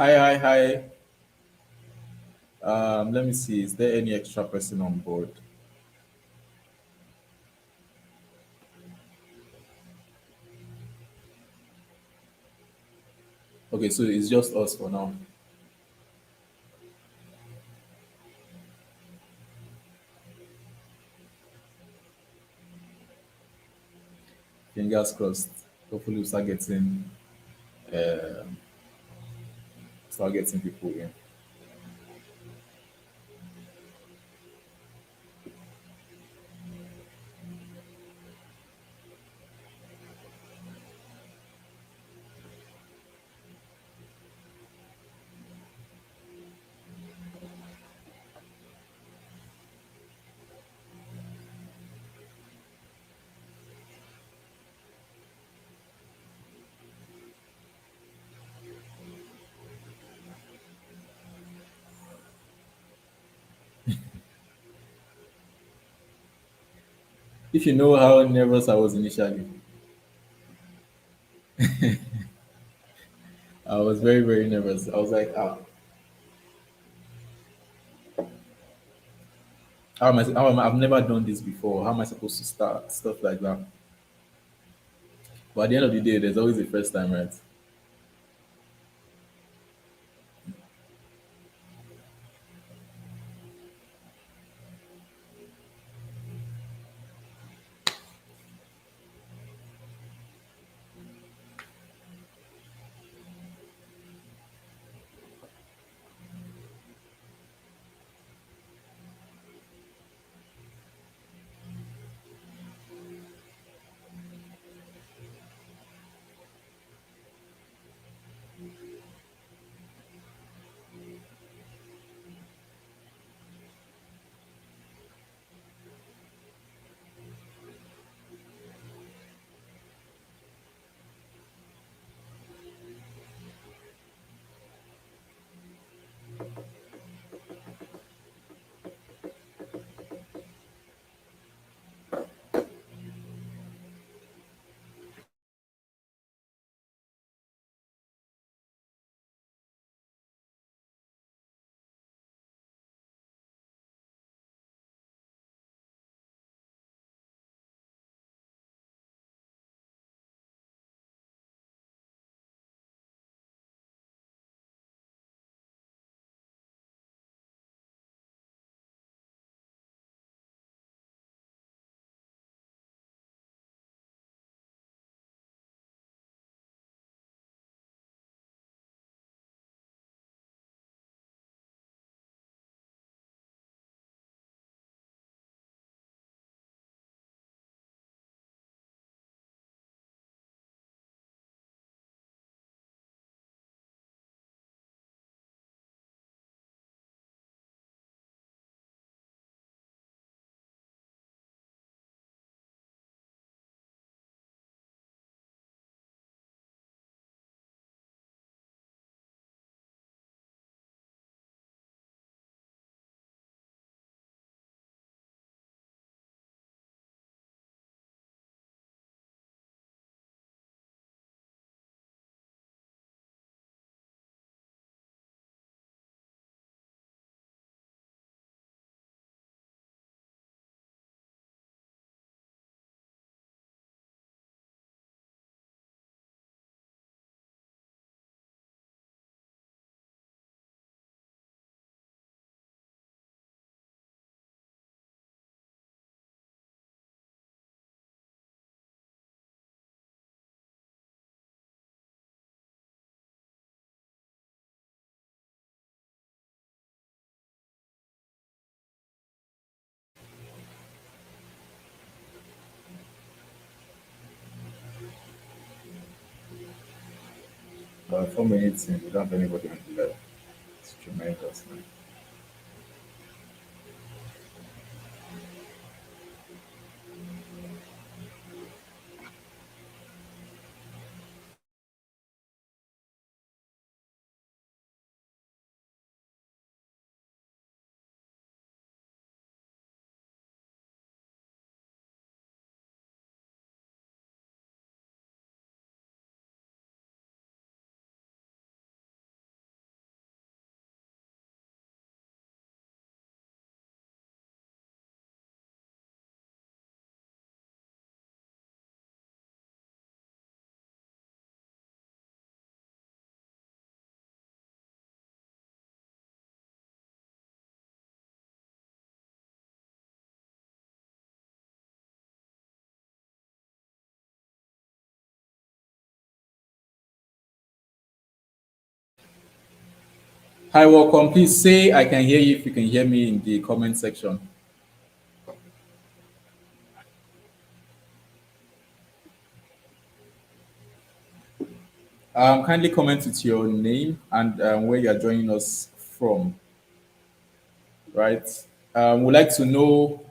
Hi, hi, hi. Let me see. Is there any extra person on board? Okay, so it's just us for now. Fingers crossed. Hopefully, we'll uh, start getting people in. If you know how nervous I was initially, I was very, very nervous. I was like, I've never done this before. How am I supposed to start? Stuff like that. But at the end of the day, there's always a first time, right? But 4 minutes in, we don't have anybody on the left. It's tremendous, man. Hi, welcome. Please say I can hear you if you can hear me in the comment section. Kindly comment with your name and where you are joining us from, right? We'd like to know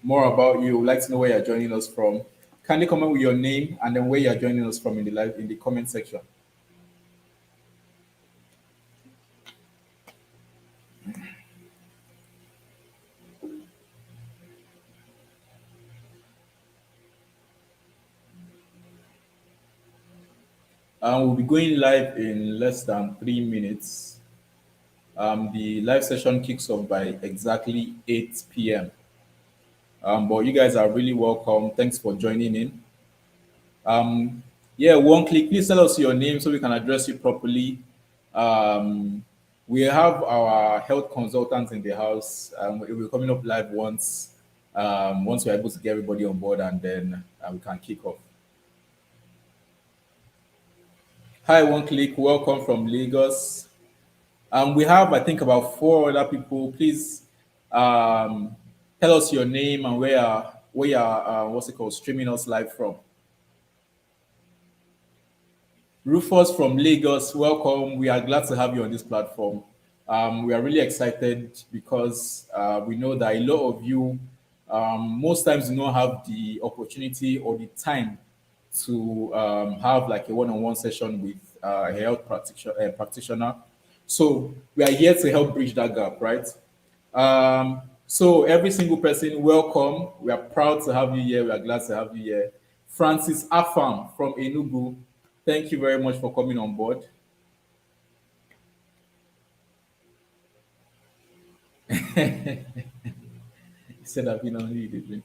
more about you. We'd like to know where you're joining us from. Kindly comment with your name and then where you're joining us from in the live in the comment section. We'll be going live in less than 3 minutes. The live session kicks off by exactly 8 p.m. But you guys are really welcome. Thanks for joining in. Um, yeah, one click. Please tell us your name so we can address you properly. Um, we have our health consultants in the house. We're coming up live once we're able to get everybody on board, and then we can kick off. Hi, one click. Welcome from Lagos. We have, I think, about four other people. Please um, tell us your name and where you are, what's it called, streaming us live from. Rufus from Lagos, welcome. We are glad to have you on this platform. We are really excited because we know that a lot of you, most times, do not have the opportunity or the time to have like a one-on-one session with a health practitioner. So we are here to help bridge that gap, right? So every single person, welcome. We are proud to have you here. We are glad to have you here. Francis Afam from Enugu, thank you very much for coming on board. He said I've been on you the drink.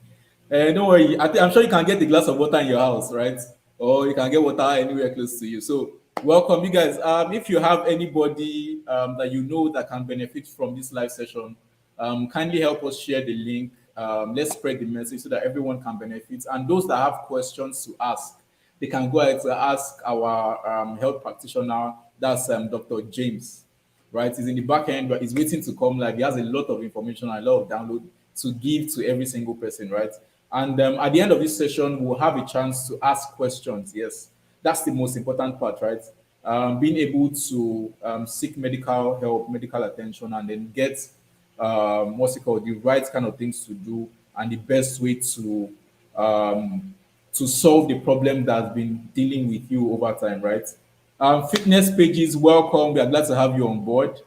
Don't worry. I'm sure you can get a glass of water in your house, right? Or you can get water anywhere close to you. So welcome, you guys. If you have anybody that you know that can benefit from this live session, kindly help us share the link. Let's spread the message so that everyone can benefit. And those that have questions to ask, they can go ahead to ask our health practitioner. That's Dr. James, right? He's in the back end, but he's waiting to come live. He has a lot of information and a lot of download to give to every single person, right? And at the end of this session, we'll have a chance to ask questions. Yes, that's the most important part, right? Being able to seek medical help, medical attention, and then get what's it called, the right kind of things to do, and the best way um, to solve the problem that's been dealing with you over time, right? Fitness pages, welcome. We are glad to have you on board.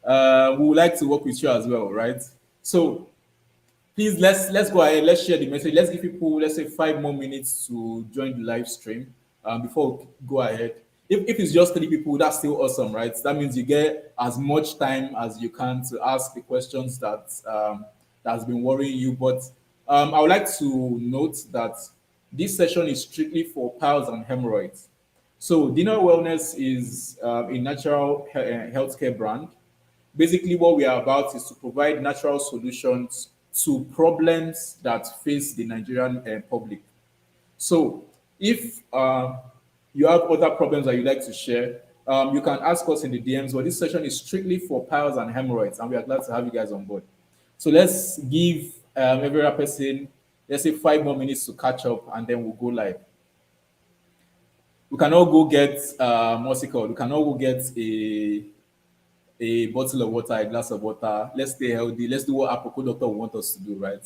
We would like to work with you as well, right? So please let's go ahead. Let's share the message. Let's give people, let's say, 5 more minutes to join the live stream before we go ahead. If it's just 3 people, that's still awesome, right? That means you get as much time as you can to ask the questions that's been worrying you. But I would like to note that this session is strictly for piles and hemorrhoids. So Dinner Wellness is a natural healthcare brand. Basically, what we are about is to provide natural solutions to problems that face the Nigerian public. So, if you have other problems that you'd like to share, you can ask us in the DMs. But this session is strictly for piles and hemorrhoids, and we are glad to have you guys on board. So let's give every other person, let's say, 5 more minutes to catch up, and then we'll go live. We can all go get what's it called? We can all go get a bottle of water, a glass of water. Let's stay healthy. Let's do what Apoko doctor want us to do, right?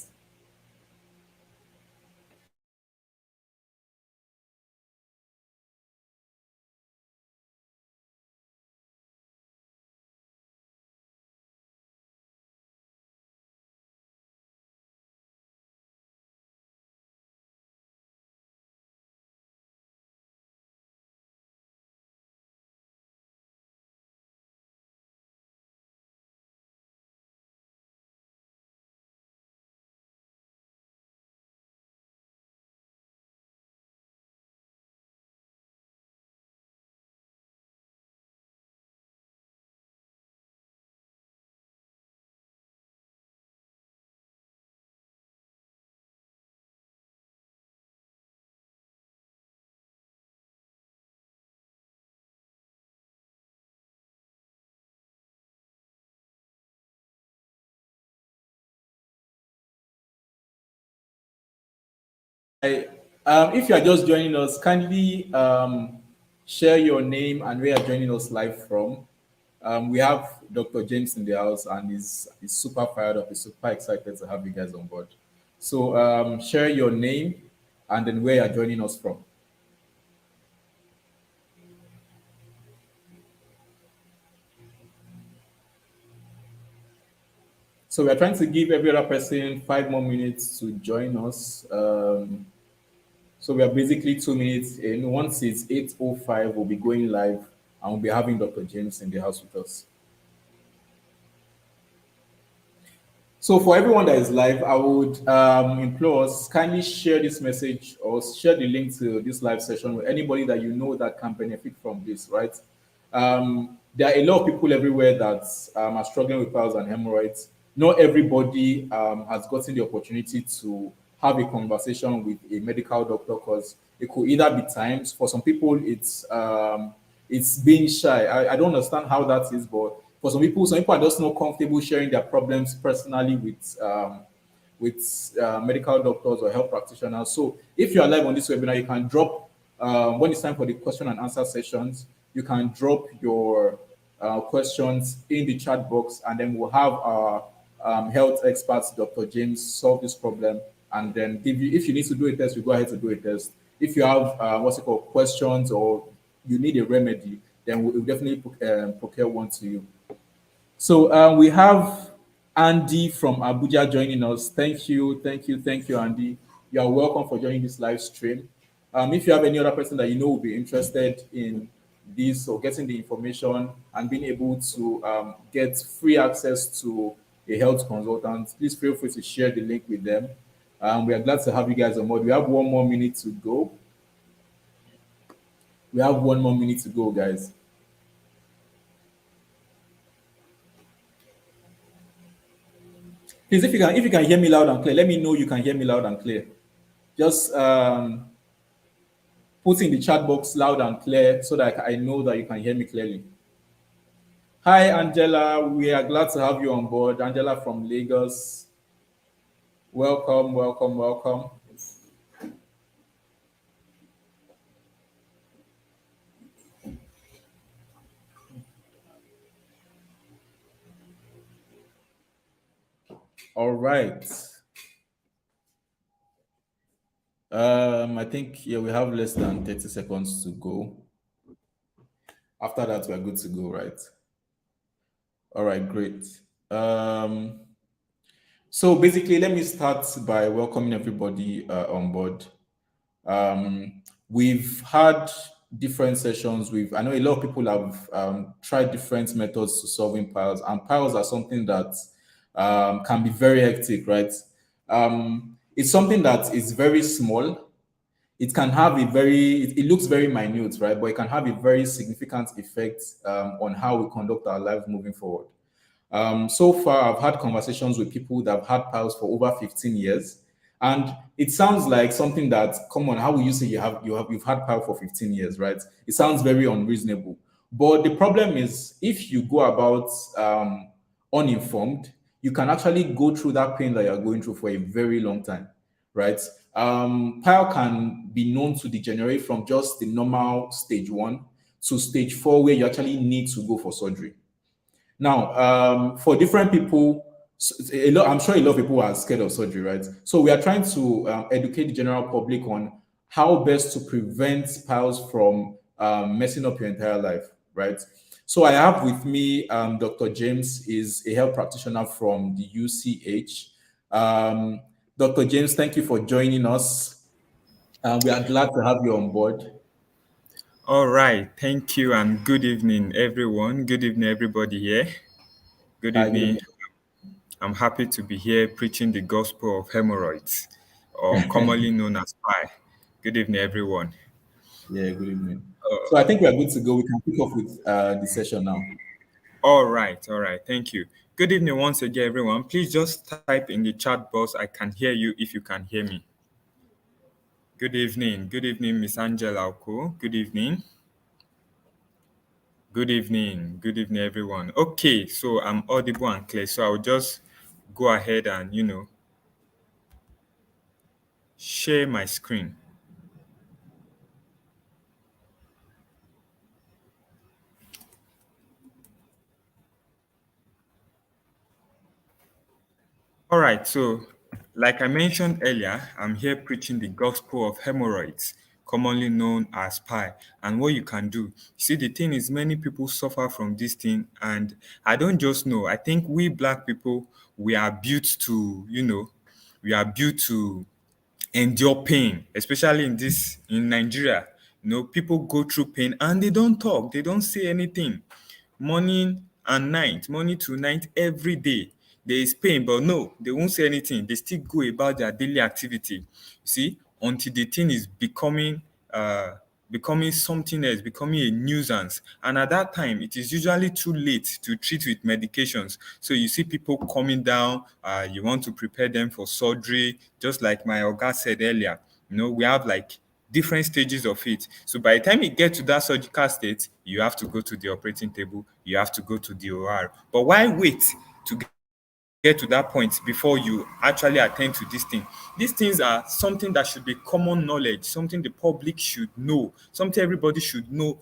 If you are just joining us, kindly share your name and where you are joining us live from. We have Dr. James in the house, and he's super fired up. He's super excited to have you guys on board. So share your name and then where you are joining us from. So we are trying to give every other person 5 more minutes to join us. So we are basically 2 minutes in. Once it's 8:05, we'll be going live and we'll be having Dr. James in the house with us. So for everyone that is live, I would implore us kindly share this message or share the link to this live session with anybody that you know that can benefit from this, right? There are a lot of people everywhere that are struggling with piles and hemorrhoids. Not everybody has gotten the opportunity to have a conversation with a medical doctor because it could either be times. For some people, it's being shy. I don't understand how that is, but for some people are just not comfortable sharing their problems personally with medical doctors or health practitioners. So if you are live on this webinar, you can drop when it's time for the question and answer sessions. You can drop your questions in the chat box, and then we'll have our health experts, Dr. James, solve this problem. And then give you, if you need to do a test, you go ahead to do a test. If you have what's it called questions or you need a remedy, then we'll definitely procure one to you. So we have Andy from Abuja joining us. Thank you, Andy. You are welcome for joining this live stream. If you have any other person that you know will be interested in this or getting the information and being able to get free access to a health consultant, please feel free to share the link with them. We are glad to have you guys on board. We have 1 more minute to go. We have 1 more minute to go, guys. Please, if you can hear me loud and clear, let me know you can hear me loud and clear. Just put in the chat box loud and clear so that I know that you can hear me clearly. Hi, Angela. We are glad to have you on board. Angela from Lagos. Welcome, welcome, welcome. All right. I think yeah, we have less than 30 seconds to go. After that, we're good to go, right? All right, great. So basically, let me start by welcoming everybody on board. We've had different sessions. I know a lot of people have tried different methods to solving piles, and piles are something that can be very hectic, right? It's something that is very small. It can have it looks very minute, right? But it can have a very significant effect on how we conduct our lives moving forward. So far, I've had conversations with people that have had piles for over 15 years, and it sounds like something that, come on, how will you say you've had pile for 15 years, right? It sounds very unreasonable. But the problem is, if you go about uninformed, you can actually go through that pain that you're going through for a very long time, right? Pile can be known to degenerate from just the normal stage 1 to stage 4, where you actually need to go for surgery. Now, for different people, I'm sure a lot of people are scared of surgery, right? So we are trying to educate the general public on how best to prevent piles from messing up your entire life, right? So I have with me Dr. James, is a health practitioner from the UCH. Dr. James, thank you for joining us. We are glad to have you on board. All right. Thank you and good evening, everyone. Good evening, everybody here. Good Hi, good evening. evening. I'm happy to be here preaching the gospel of hemorrhoids, or commonly known as PI. Good evening, everyone. Yeah, good evening. So I think we are good to go. We can kick off with the session now. All right. All right. Thank you. Good evening once again, everyone. Please just type in the chat box. I can hear you if you can hear me. Good evening. Good evening, Miss Angela Oko. Good evening. Good evening. Good evening, everyone. Okay, so I'm audible and clear. So I'll just go ahead and, share my screen. All right, so like I mentioned earlier, I'm here preaching the gospel of hemorrhoids, commonly known as PI, and what you can do. See, the thing is, many people suffer from this thing, and I don't just know. I think we black people, we are built to, we are built to endure pain, especially in Nigeria. People go through pain and they don't talk, they don't say anything. Morning and night, morning to night, every day. There is pain, but no, they won't say anything. They still go about their daily activity. You see, until the thing is becoming something else, becoming a nuisance. And at that time, it is usually too late to treat with medications. So you see people coming down, you want to prepare them for surgery, just like my Oga said earlier. We have like different stages of it. So by the time you get to that surgical state, you have to go to the operating table, you have to go to the OR. But why wait to get to that point before you actually attend to this thing? These things are something that should be common knowledge, something the public should know, something everybody should know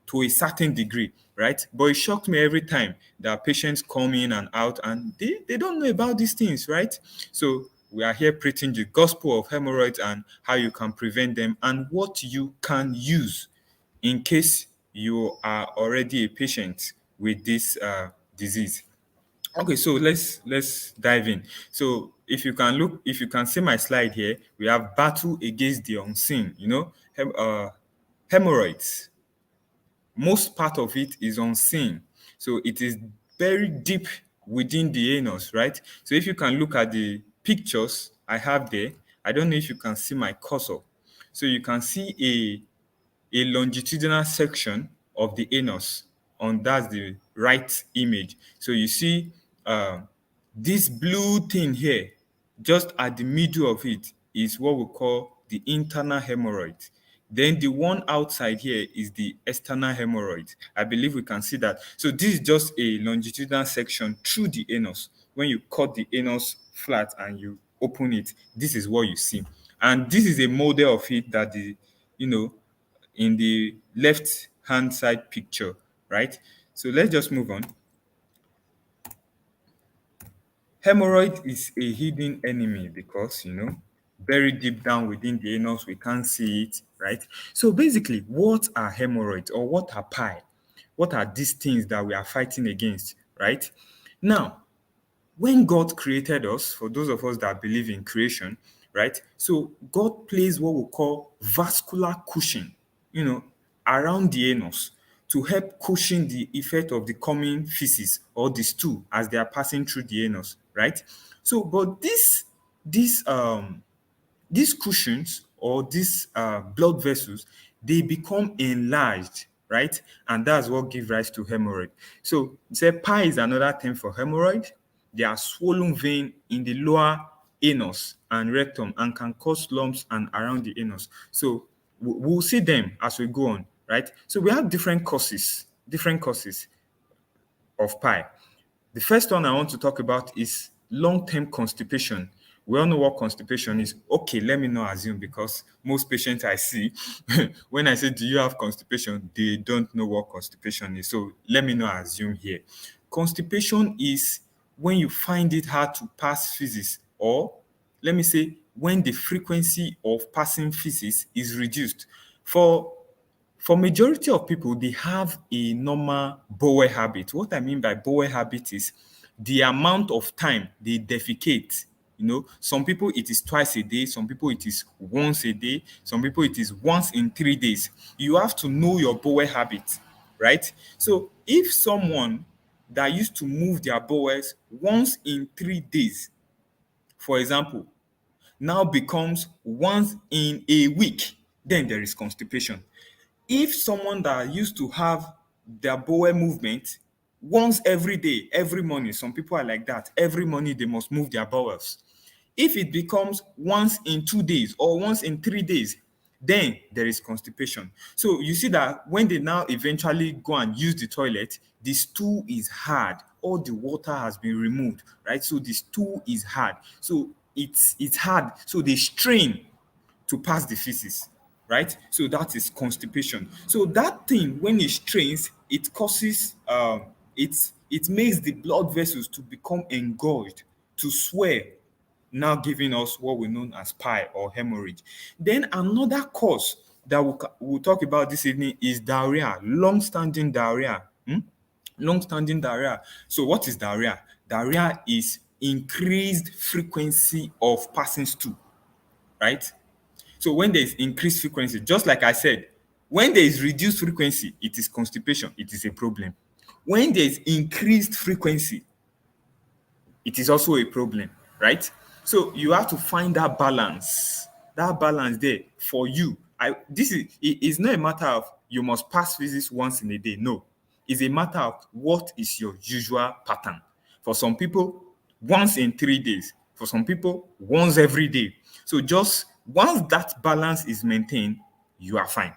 to a certain degree, right? But it shocked me every time that patients come in and out and they don't know about these things, right? So we are here preaching the gospel of hemorrhoids and how you can prevent them and what you can use in case you are already a patient with this disease. Okay, so let's dive in. So if you can see my slide here, we have battle against the unseen. Hemorrhoids, most part of it is unseen. So it is very deep within the anus, right? So if you can look at the pictures I have there, I don't know if you can see my cursor. So you can see a longitudinal section of the anus on that's the right image. So you see this blue thing here, just at the middle of it, is what we call the internal hemorrhoid. Then the one outside here is the external hemorrhoid. I believe we can see that. So this is just a longitudinal section through the anus. When you cut the anus flat and you open it, this is what you see. And this is a model of it that you know, in the left hand side picture, right? So let's just move on. Hemorrhoid is a hidden enemy because, very deep down within the anus, we can't see it, right? So basically, what are hemorrhoids or what are pi? What are these things that we are fighting against, right? Now, when God created us, for those of us that believe in creation, right? So God plays what we call vascular cushion, you know, around the anus to help cushion the effect of the coming feces or the stool as they are passing through the anus, right? So, but these cushions or these blood vessels, they become enlarged, right? And that's what gives rise to hemorrhoid. So, say pi is another term for hemorrhoid. They are swollen vein in the lower anus and rectum and can cause lumps and around the anus. So, we'll see them as we go on, right? So, we have different causes of pi. The first one I want to talk about is long-term constipation. We all know what constipation is. Okay, let me not assume because most patients I see, when I say, do you have constipation, they don't know what constipation is. So let me not assume here. Constipation is when you find it hard to pass feces, or let me say, when the frequency of passing feces is reduced. For majority of people, they have a normal bowel habit. What I mean by bowel habit is the amount of time they defecate. Some people it is twice a day, some people it is once a day, some people it is once in 3 days. You have to know your bowel habit, right? So if someone that used to move their bowels once in 3 days, for example, now becomes once in a week, then there is constipation. If someone that used to have their bowel movement once every day, every morning, some people are like that, every morning they must move their bowels. If it becomes once in 2 days or once in 3 days, then there is constipation. So you see that when they now eventually go and use the toilet, the stool is hard. All the water has been removed, right? So the stool is hard. So it's hard. So they strain to pass the feces, right? So that is constipation. So that thing, when it strains, it causes it makes the blood vessels to become engorged, to swell, now giving us what we know as pie or hemorrhage. Then another cause that we'll talk about this evening is diarrhea, long-standing diarrhea. Long-standing diarrhea. So what is diarrhea? Diarrhea is increased frequency of passing stool, right? So when there is increased frequency, just like I said, when there is reduced frequency, it is constipation, it is a problem. When there is increased frequency, it is also a problem, right? So you have to find that balance there for you. It is not a matter of you must pass physics once in a day. No, it's a matter of what is your usual pattern. For some people, once in 3 days. For some people, once every day. So just once that balance is maintained, you are fine.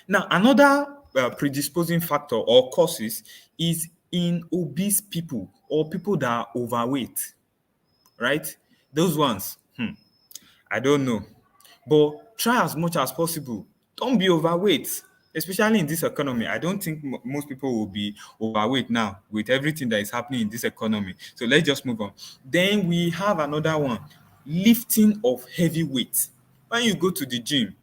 Now, another predisposing factor or causes is in obese people or people that are overweight, right? Those ones, I don't know. But try as much as possible. Don't be overweight, especially in this economy. I don't think most people will be overweight now with everything that is happening in this economy. So let's just move on. Then we have another one, lifting of heavy weight. When you go to the gym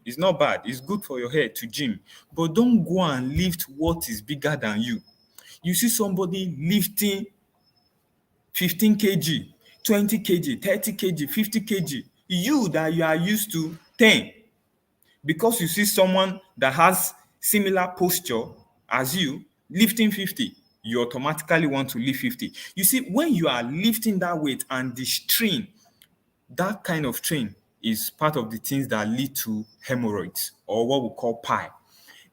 is not bad. It's good for your head to gym, but don't go and lift what is bigger than you. You see somebody lifting 15 kg, 20 kg, 30 kg, 50 kg. You that you are used to 10, because you see someone that has similar posture as you lifting 50, you automatically want to lift 50. You see, when you are lifting that weight and the strain, that kind of strain is part of the things that lead to hemorrhoids or what we call pie.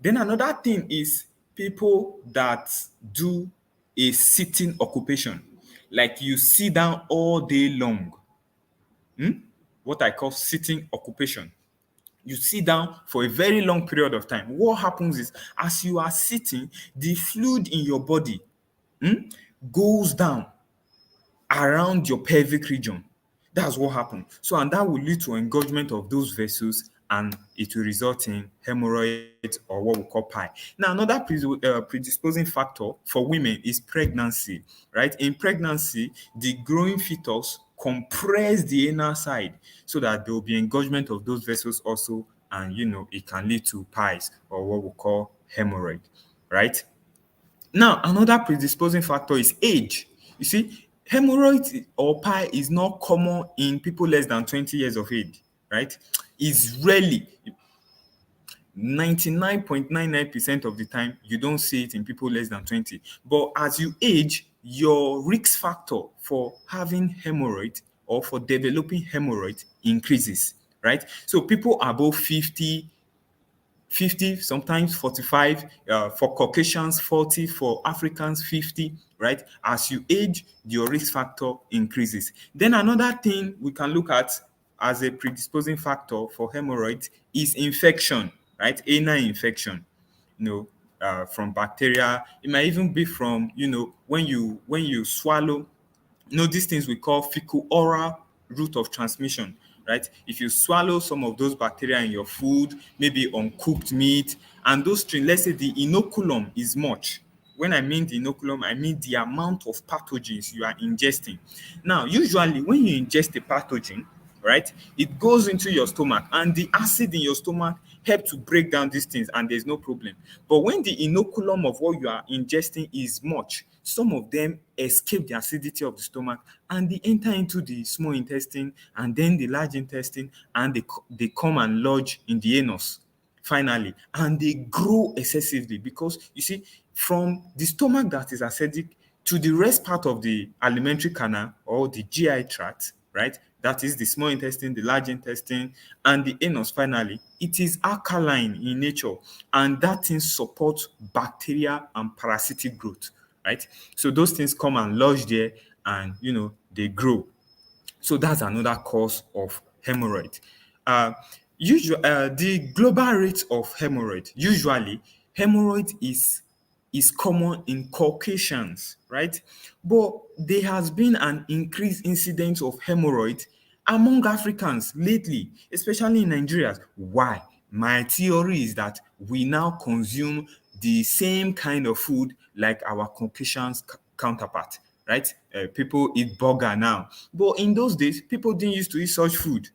Then another thing is people that do a sitting occupation, like you sit down all day long. What I call sitting occupation. You sit down for a very long period of time. What happens is, as you are sitting, the fluid in your body goes down around your pelvic region. That's what happens. So, and that will lead to engorgement of those vessels and it will result in hemorrhoids or what we call pie. Now, another predisposing factor for women is pregnancy, right? In pregnancy, the growing fetus compress the inner side so that there will be engorgement of those vessels also, and it can lead to pies or what we call hemorrhoid, right? Now, another predisposing factor is age. You see, hemorrhoids or pie is not common in people less than 20 years of age, right? It's rarely, 99.99% of the time, you don't see it in people less than 20. But as you age, your risk factor for having hemorrhoid or for developing hemorrhoid increases, right? So people above 50, sometimes 45, for Caucasians, 40, for Africans, 50, right? As you age, your risk factor increases. Then another thing we can look at as a predisposing factor for hemorrhoids is infection, right? Anal infection, from bacteria. It might even be from, when you swallow, these things we call fecal oral route of transmission, right? If you swallow some of those bacteria in your food, maybe uncooked meat, and those strain, let's say the inoculum is much. When I mean the inoculum, I mean the amount of pathogens you are ingesting. Now, usually when you ingest a pathogen, right, it goes into your stomach and the acid in your stomach help to break down these things and there's no problem. But when the inoculum of what you are ingesting is much, some of them escape the acidity of the stomach and they enter into the small intestine and then the large intestine, and they come and lodge in the anus finally, and they grow excessively because you see, from the stomach that is acidic to the rest part of the alimentary canal or the GI tract, right? That is the small intestine, the large intestine, and the anus finally. It is alkaline in nature, and that thing supports bacteria and parasitic growth, right? So those things come and lodge there and, they grow. So that's another cause of hemorrhoid. The global rate of hemorrhoid, usually hemorrhoid is common in Caucasians, right? But there has been an increased incidence of hemorrhoid among Africans lately, especially in Nigeria. Why? My theory is that we now consume the same kind of food like our Caucasian counterpart, right? People eat burger now, but in those days, people didn't used to eat such food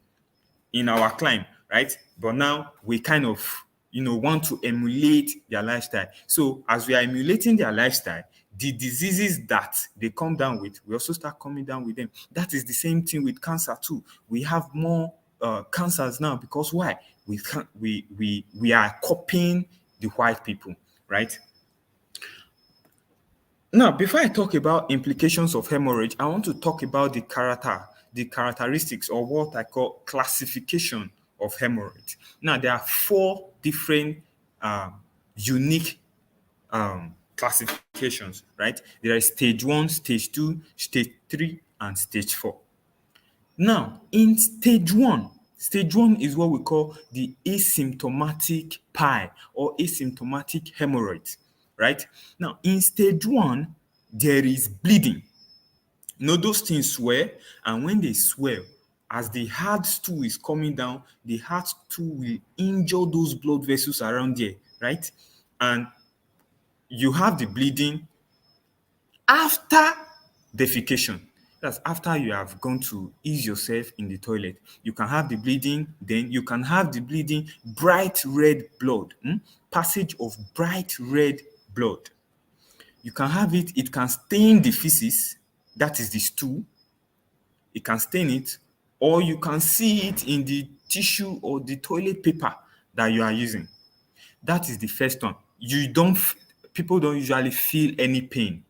in our climb, right? But now we kind of, want to emulate their lifestyle. So as we are emulating their lifestyle, the diseases that they come down with, we also start coming down with them. That is the same thing with cancer too. We have more cancers now because why? We are copying the white people, right? Now, before I talk about implications of hemorrhage, I want to talk about the characteristics, or what I call classification of hemorrhage. Now, there are four different unique classifications, right? There is stage 1, stage 2, stage 3, and stage 4. Now, in stage one is what we call the asymptomatic PI, or asymptomatic hemorrhoids, right? Now, in stage 1, there is bleeding. Those things swell, and when they swell, as the hard stool is coming down, the hard stool will injure those blood vessels around there, right? And you have the bleeding after defecation. That's after you have gone to ease yourself in the toilet. You can have the bleeding, then you can have the bleeding, bright red blood, passage of bright red blood. You can have it, it can stain the feces, that is the stool. It can stain it, or you can see it in the tissue or the toilet paper that you are using. That is the first one. People don't usually feel any pain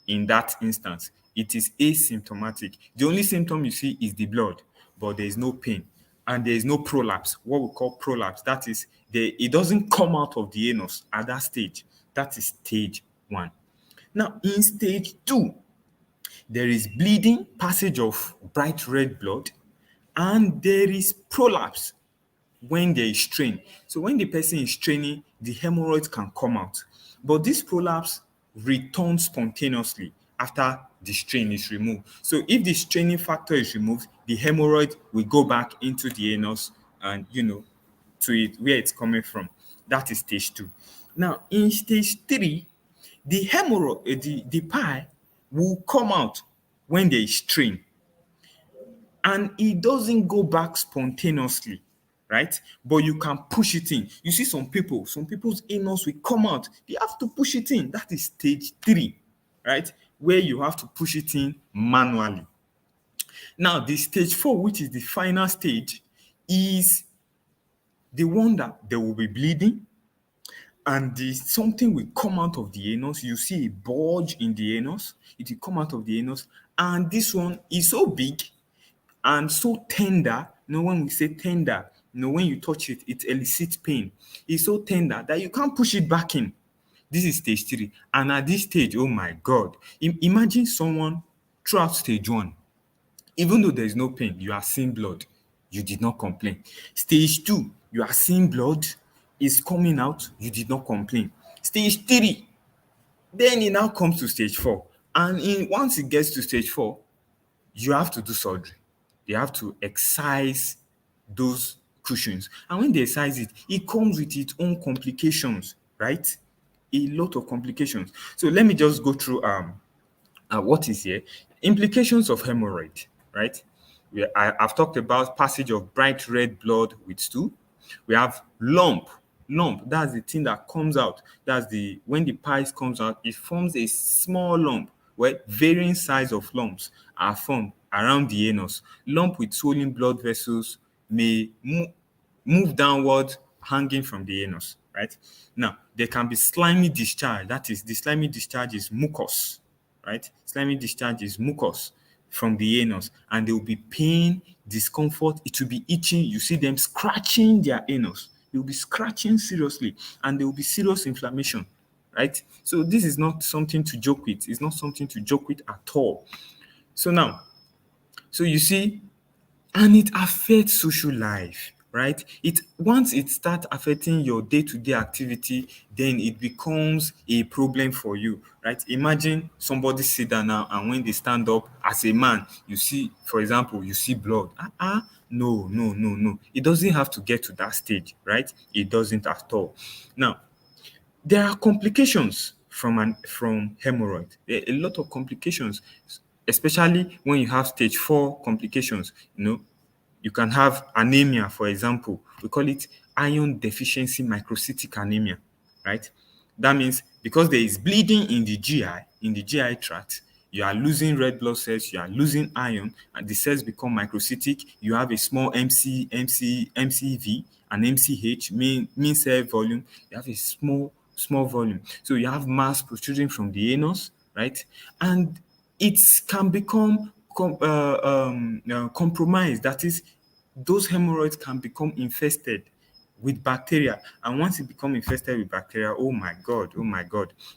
in that instance. It is asymptomatic. The only symptom you see is the blood, but there is no pain and there is no prolapse. What we call prolapse, that is, it doesn't come out of the anus at that stage. That is stage 1. Now, in stage 2, there is bleeding, passage of bright red blood, and there is prolapse when there is strain. So when the person is straining, the hemorrhoids can come out. But this prolapse returns spontaneously after the strain is removed. So if the straining factor is removed, the hemorrhoid will go back into the anus and, to it where it's coming from. That is stage 2. Now, in stage 3, the hemorrhoid, the pie will come out when there is strain, and it doesn't go back spontaneously, right? But you can push it in. You see some people's anus will come out. They have to push it in. That is stage 3, right? Where you have to push it in manually. Now, the stage 4, which is the final stage, is the one that there will be bleeding, and something will come out of the anus. You see a bulge in the anus. It will come out of the anus. And this one is so big and so tender. When we say tender, when you touch it, it elicits pain. It's so tender that you can't push it back in. This is stage 3. And at this stage, oh my God, imagine someone throughout stage 1, even though there is no pain, you are seeing blood. You did not complain. Stage 2, you are seeing blood. It's coming out. You did not complain. Stage 3, then it now comes to stage 4. And once it gets to stage 4, you have to do surgery. They have to excise those cushions. And when they excise it, it comes with its own complications, right? A lot of complications. So let me just go through what is here. Implications of hemorrhoid, right? I've talked about passage of bright red blood with stool. We have lump. That's the thing that comes out. When the pies comes out, it forms a small lump, where varying size of lumps are formed around the anus. Lump with swollen blood vessels may move downward, hanging from the anus, right? Now, there can be slimy discharge. That is, the slimy discharge is mucus, right? Slimy discharge is mucus from the anus, and there will be pain, discomfort. It will be itching. You see them scratching their anus. They will be scratching seriously, and there will be serious inflammation, right? So this is not something to joke with. It's not something to joke with at all. So you see, and it affects social life. right? It once it starts affecting your day-to-day activity, then it becomes a problem for you, right? Imagine somebody sit down now and when they stand up as a man, you see, for example, you see blood. No, no, no, no. It doesn't have to get to that stage, right? It doesn't at all. Now, there are complications from hemorrhoid. There are a lot of complications, especially when you have stage 4 complications. You can have anemia, for example. We call it iron deficiency microcytic anemia, right? That means because there is bleeding in the GI tract, you are losing red blood cells, you are losing iron, and the cells become microcytic. You have a small MCV and MCH, mean cell volume. You have a small volume. So you have mass protruding from the anus, right? And it can become compromised. That is, those hemorrhoids can become infested with bacteria, and once it become infested with bacteria, oh my god,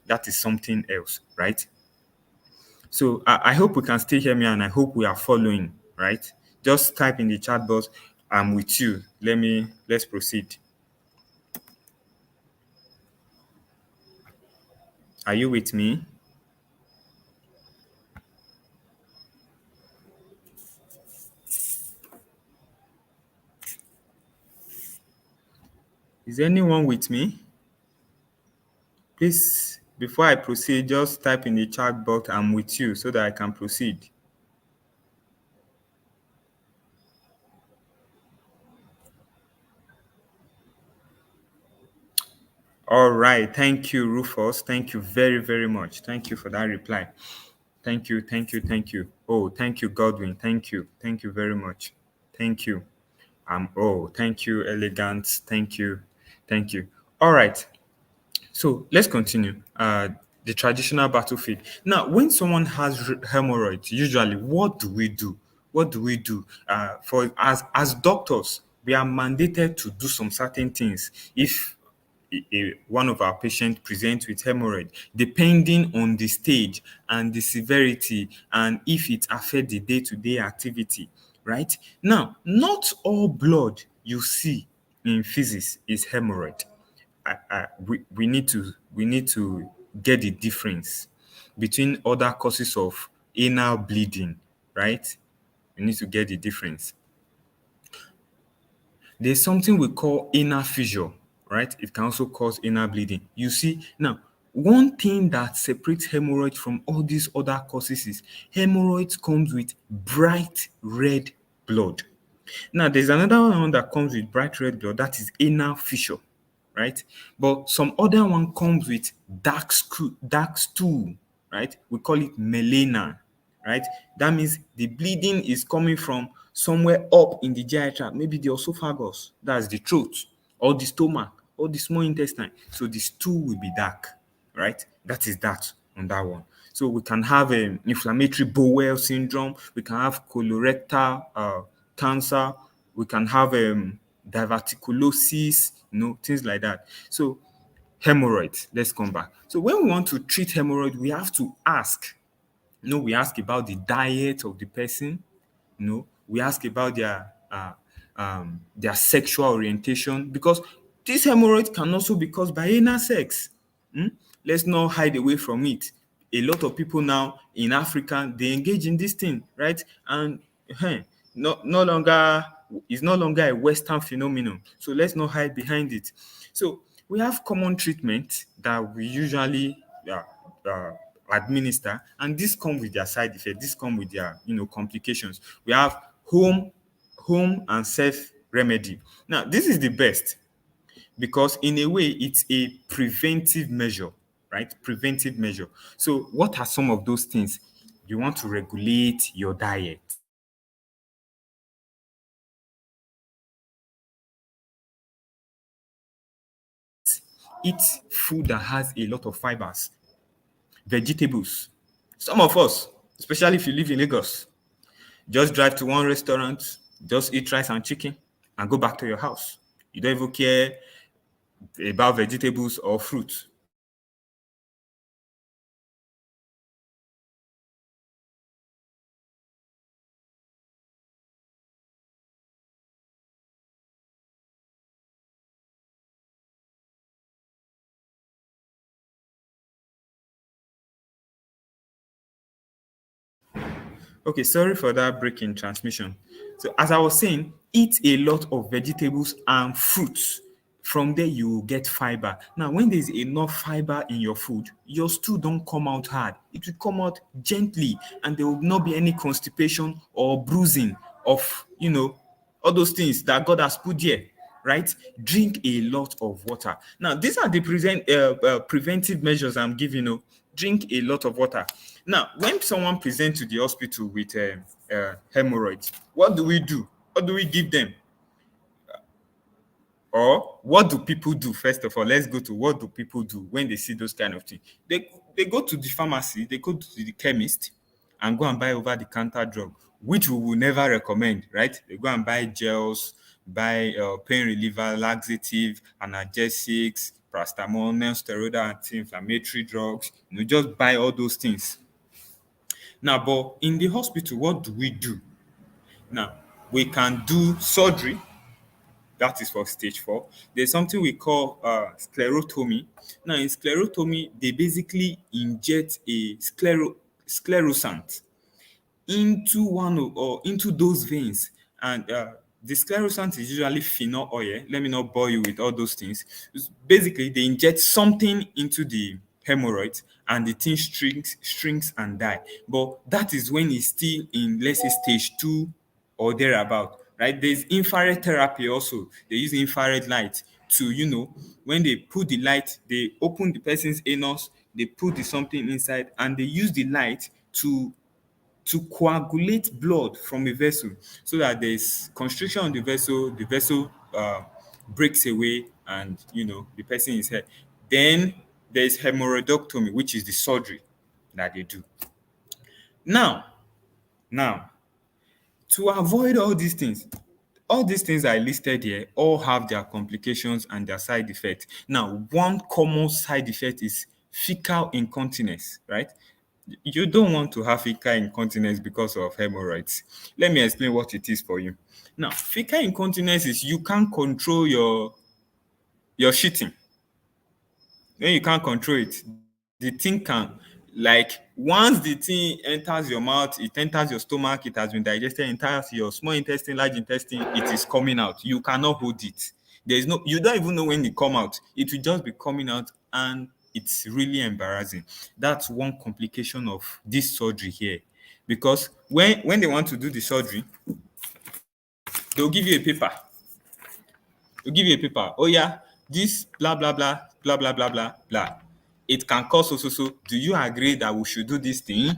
that is something else, right? So I hope we can still hear me and I hope we are following, right? Just type in the chat box, I'm with you. Let's proceed. Are you with me? Is anyone with me? Please, before I proceed, just type in the chat box, I'm with you, so that I can proceed. All right. Thank you, Rufus. Thank you very, very much. Thank you for that reply. Thank you. Thank you. Thank you. Oh, thank you, Godwin. Thank you. Thank you very much. Thank you. Thank you, Elegant. Thank you. Thank you. All right. So let's continue. The traditional battlefield. Now, when someone has hemorrhoids, usually what do we do? What do we do? For as doctors, we are mandated to do some certain things. If one of our patients presents with hemorrhoid, depending on the stage and the severity and if it affects the day-to-day activity, right? Now, not all blood you see in physics is hemorrhoid. We need to get the difference between other causes of anal bleeding, right? We need to get the difference. There's something we call anal fissure, right? It can also cause anal bleeding. You see, now, one thing that separates hemorrhoids from all these other causes is hemorrhoids comes with bright red blood. Now, there's another one that comes with bright red blood, that is anal fissure, right? But some other one comes with dark stool, right? We call it melena, right? That means the bleeding is coming from somewhere up in the GI tract, maybe the esophagus, that's the throat, or the stomach, or the small intestine. So the stool will be dark, right? That is that on that one. So we can have inflammatory bowel syndrome. We can have colorectal cancer. We can have diverticulosis, things like that. So hemorrhoids, let's come back. So when we want to treat hemorrhoid, we have to ask. We ask about the diet of the person. We ask about their sexual orientation, because this hemorrhoid can also be caused by anal sex. Hmm? Let's not hide away from it. A lot of people now in Africa, they engage in this thing, right? And no longer it's no longer a Western phenomenon. So let's not hide behind it. So we have common treatment that we usually uh, administer, and this come with their side effects. This come with their complications. We have home and self remedy. Now, this is the best because in a way it's a preventive measure, right? Preventive measure. So what are some of those things? You want to regulate your diet. Eat food that has a lot of fibers, vegetables. Some of us, especially if you live in Lagos, just drive to one restaurant, just eat rice and chicken, and go back to your house. You don't even care about vegetables or fruit. Okay, sorry for that break in transmission. So, as I was saying, eat a lot of vegetables and fruits. From there, you will get fiber. Now, when there's enough fiber in your food, your stool don't come out hard. It will come out gently, and there will not be any constipation or bruising of, all those things that God has put there, right? Drink a lot of water. Now, these are the preventive measures I'm giving you. Drink a lot of water. Now, when someone presents to the hospital with hemorrhoids, what do we do? What do we give them? Or what do people do? First of all, let's go to what do people do when they see those kind of things. They go to the pharmacy, they go to the chemist and go and buy over the counter drug, which we will never recommend, right? They go and buy gels, buy pain reliever, laxative, analgesics, paracetamol, non-steroidal anti-inflammatory drugs. Just buy all those things. Now, but in the hospital, what do we do? Now, we can do surgery. That is for stage 4. There's something we call sclerotomy. Now, in sclerotomy, they basically inject a sclerosant into into those veins, and the sclerosant is usually phenol oil. Let me not bore you with all those things. Basically, they inject something into the hemorrhoid, and the thing shrinks and die. But that is when it's still in, let's say, stage 2 or thereabout, right? There's infrared therapy also. They use infrared light to, when they put the light, they open the person's anus, they put the something inside, and they use the light to coagulate blood from a vessel, so that there's constriction on the vessel breaks away, and the person is here. Then there's hemorrhoidectomy, which is the surgery that they do. Now, to avoid all these things I listed here all have their complications and their side effects. Now, one common side effect is fecal incontinence, right? You don't want to have fecal incontinence because of hemorrhoids. Let me explain what it is for you. Now, fecal incontinence is you can't control your shitting. When you can't control it, the thing can, like, once the thing enters your mouth, it enters your stomach, it has been digested, enters your small intestine, large intestine, it is coming out. You cannot hold it. You don't even know when it come out. It will just be coming out, and it's really embarrassing. That's one complication of this surgery here. Because when they want to do the surgery, they'll give you a paper. Oh yeah, this blah blah blah blah blah blah blah blah. It can cause so. Do you agree that we should do this thing?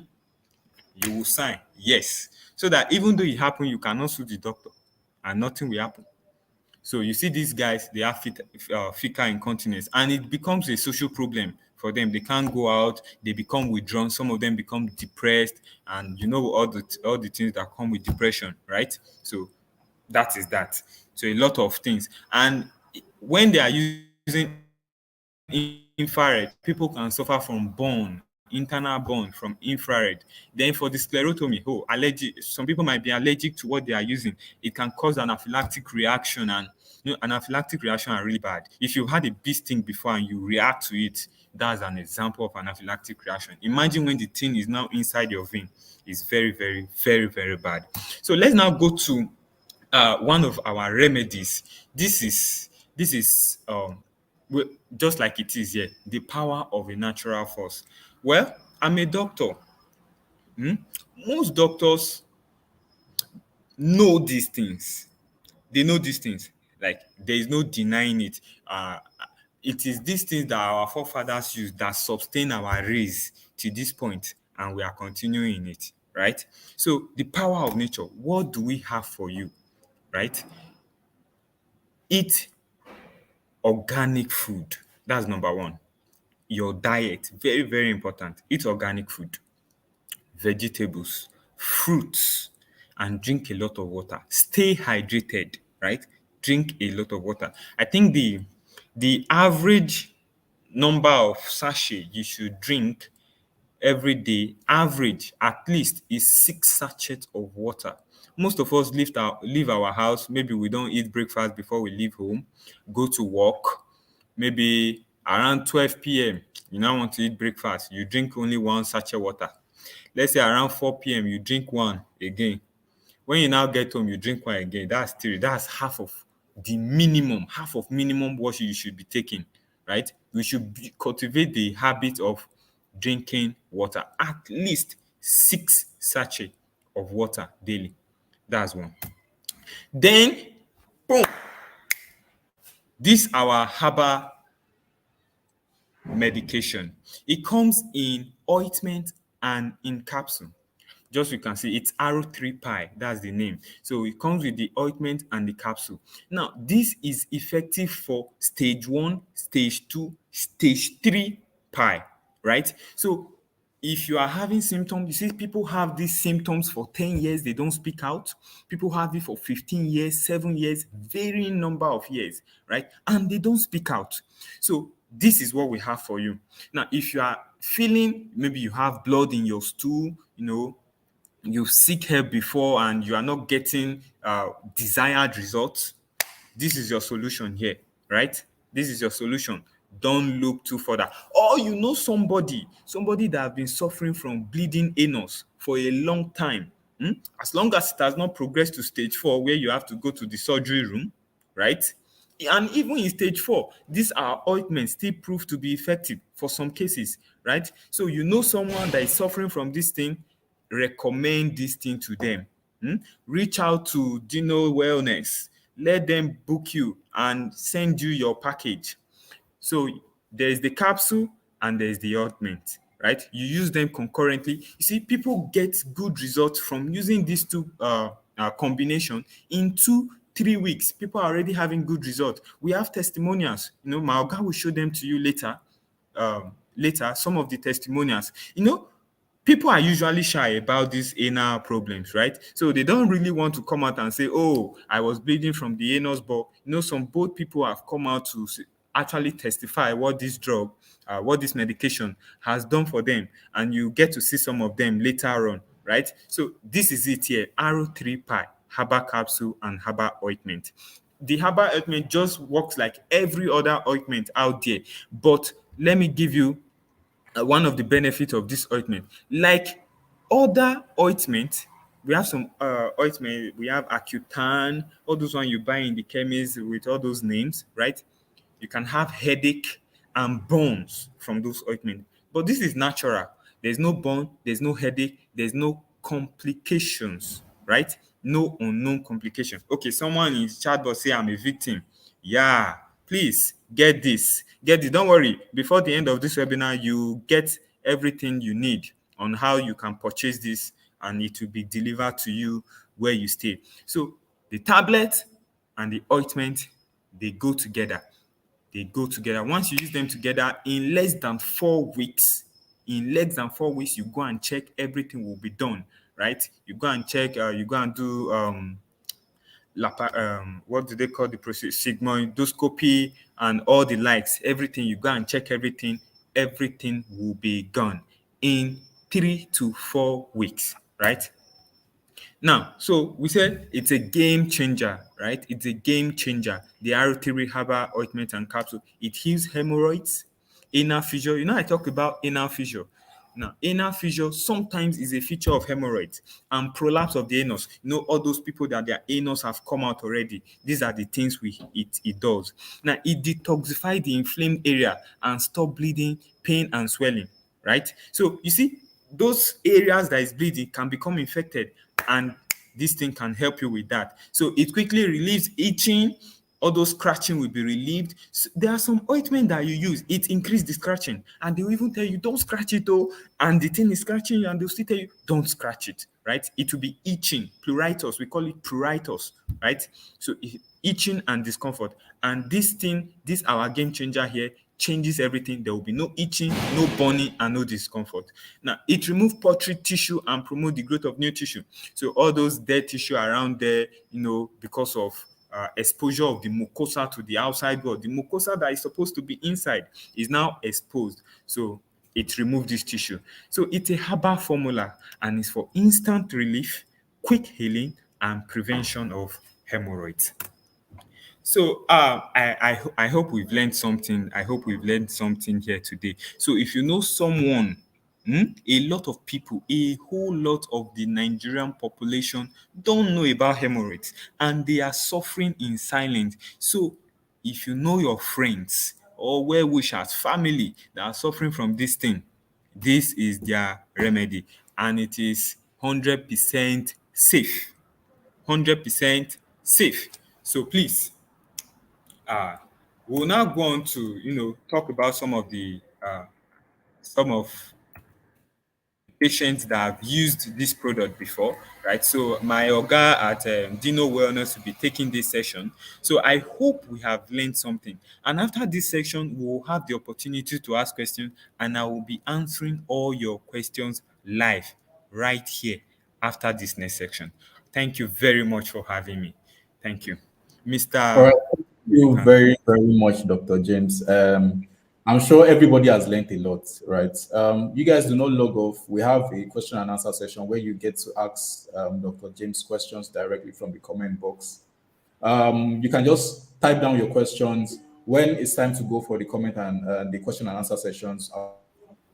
You will sign yes, so that even though it happen, you cannot sue the doctor, and nothing will happen. So you see these guys, they have fecal incontinence, and it becomes a social problem for them. They can't go out, they become withdrawn, some of them become depressed, and all the things that come with depression, right? So that is that. So a lot of things. And when they are using infrared, people can suffer from burn, internal burn from infrared. Then for the sclerotomy, allergic. Some people might be allergic to what they are using. It can cause an anaphylactic reaction, and anaphylactic reaction are really bad. If you had a bee sting before and you react to it, that's an example of anaphylactic reaction. Imagine when the thing is now inside your vein. It's very, very, very, very bad. So let's now go to one of our remedies. This is just like it is here, the power of a natural force. Well, I'm a doctor. Most doctors know these things. They know these things. Like, there is no denying it. It is these things that our forefathers used that sustain our race to this point, and we are continuing it, right? So the power of nature. What do we have for you, right? Eat organic food. That's number one. Your diet, very, very important. Eat organic food, vegetables, fruits, and drink a lot of water. Stay hydrated, right? Drink a lot of water. I think the average number of sachet you should drink every day, average at least, is 6 sachets of water. Most of us leave our house. Maybe we don't eat breakfast before we leave home, go to work. Maybe around 12 p.m., you now want to eat breakfast. You drink only 1 sachet water. Let's say around 4 p.m. you drink one again. When you now get home, you drink one again. That's three. That's half of minimum what you should be taking, right? We should cultivate the habit of drinking water, at least 6 sachets of water daily. That's one. Then, boom, this our herbal medication. It comes in ointment and in capsule. Just you can see it's R3 Pi, that's the name. So it comes with the ointment and the capsule. Now, this is effective for stage 1, stage 2, stage 3 Pi, right? So if you are having symptoms, you see people have these symptoms for 10 years, they don't speak out. People have it for 15 years, 7 years, varying number of years, right? And they don't speak out. So this is what we have for you. Now, if you are feeling maybe you have blood in your stool, you seek help before and you are not getting desired results, this is your solution here, right? This is your solution. Don't look too further. Or somebody that has been suffering from bleeding anus for a long time. As long as it has not progressed to stage 4, where you have to go to the surgery room, right? And even in stage 4, these are ointments still prove to be effective for some cases, right? So someone that is suffering from this thing, recommend this thing to them. Reach out to Dino Wellness, let them book you and send you your package. So there's the capsule and there's the ointment, right? You use them concurrently. You see, people get good results from using these two combination in 2-3 weeks. People are already having good results. We have testimonials. My oga will show them to you later. Some of the testimonials. People are usually shy about these anal problems, right? So they don't really want to come out and say, oh, I was bleeding from the anus, but some bold people have come out to actually testify what this drug, what this medication has done for them. And you get to see some of them later on, right? So this is it here, R3 Pi, herbal capsule and herbal ointment. The herbal ointment just works like every other ointment out there. But let me give you one of the benefits of this ointment. Like other ointment, we have some ointment. We have Accutane, all those ones you buy in the chemist with all those names, right? You can have headache and burns from those ointment. But this is natural. There's no burn, there's no headache, there's no complications, right? No unknown complication. Okay, someone in chat box say I'm a victim. Yeah, please get this. Get it. Don't worry. Before the end of this webinar, you get everything you need on how you can purchase this and it will be delivered to you where you stay. So the tablet and the ointment, they go together. They go together. Once you use them together in less than 4 weeks, you go and check, everything will be done, right? You go and check, you go and do what do they call the process? Sigmoidoscopy and all the likes. Everything, you go and check everything will be gone in 3 to 4 weeks, right? Now, so we said it's a game changer, right? It's a game changer. The R3 herbal ointment and capsule. It heals hemorrhoids, anal fissure. I talked about anal fissure. Now, anal fissure sometimes is a feature of hemorrhoids and prolapse of the anus. All those people that their anus have come out already. These are the things it does. Now, it detoxifies the inflamed area and stop bleeding, pain, and swelling, right? So you see, those areas that is bleeding can become infected, and this thing can help you with that. So it quickly relieves itching. All those scratching will be relieved. So there are some ointment that you use, it increases the scratching, and they will even tell you don't scratch it though, and the thing is scratching you, and they'll still tell you don't scratch it, right? It will be itching, pruritus, we call it pruritus, right? So itching and discomfort, and this our game changer here changes everything. There will be no itching, no burning, and no discomfort. Now, it removes putrid tissue and promotes the growth of new tissue. So all those dead tissue around there, because of exposure of the mucosa to the outside world, the mucosa that is supposed to be inside is now exposed. So it removes this tissue. So it's a herbal formula, and it's for instant relief, quick healing, and prevention of hemorrhoids. So I hope we've learned something. I hope we've learned something here today. So if you know someone A lot of people, a whole lot of the Nigerian population don't know about hemorrhoids and they are suffering in silence. So, if you know your friends or well wishers, family that are suffering from this thing, this is their remedy and it is 100% safe. 100% safe. So, please, uh, we'll now go on to talk about some of patients that have used this product before, right? So my oga at Dino Wellness will be taking this session. So I hope we have learned something. And after this section, we'll have the opportunity to ask questions, and I will be answering all your questions live right here after this next section. Thank you very much for having me. Thank you, All right. Mr. Thank you very, very much, Dr. James. I'm sure everybody has learned a lot, right? You guys do not log off. We have a question and answer session where you get to ask Dr. James questions directly from the comment box. You can just type down your questions. When it's time to go for the comment and the question and answer sessions, I'll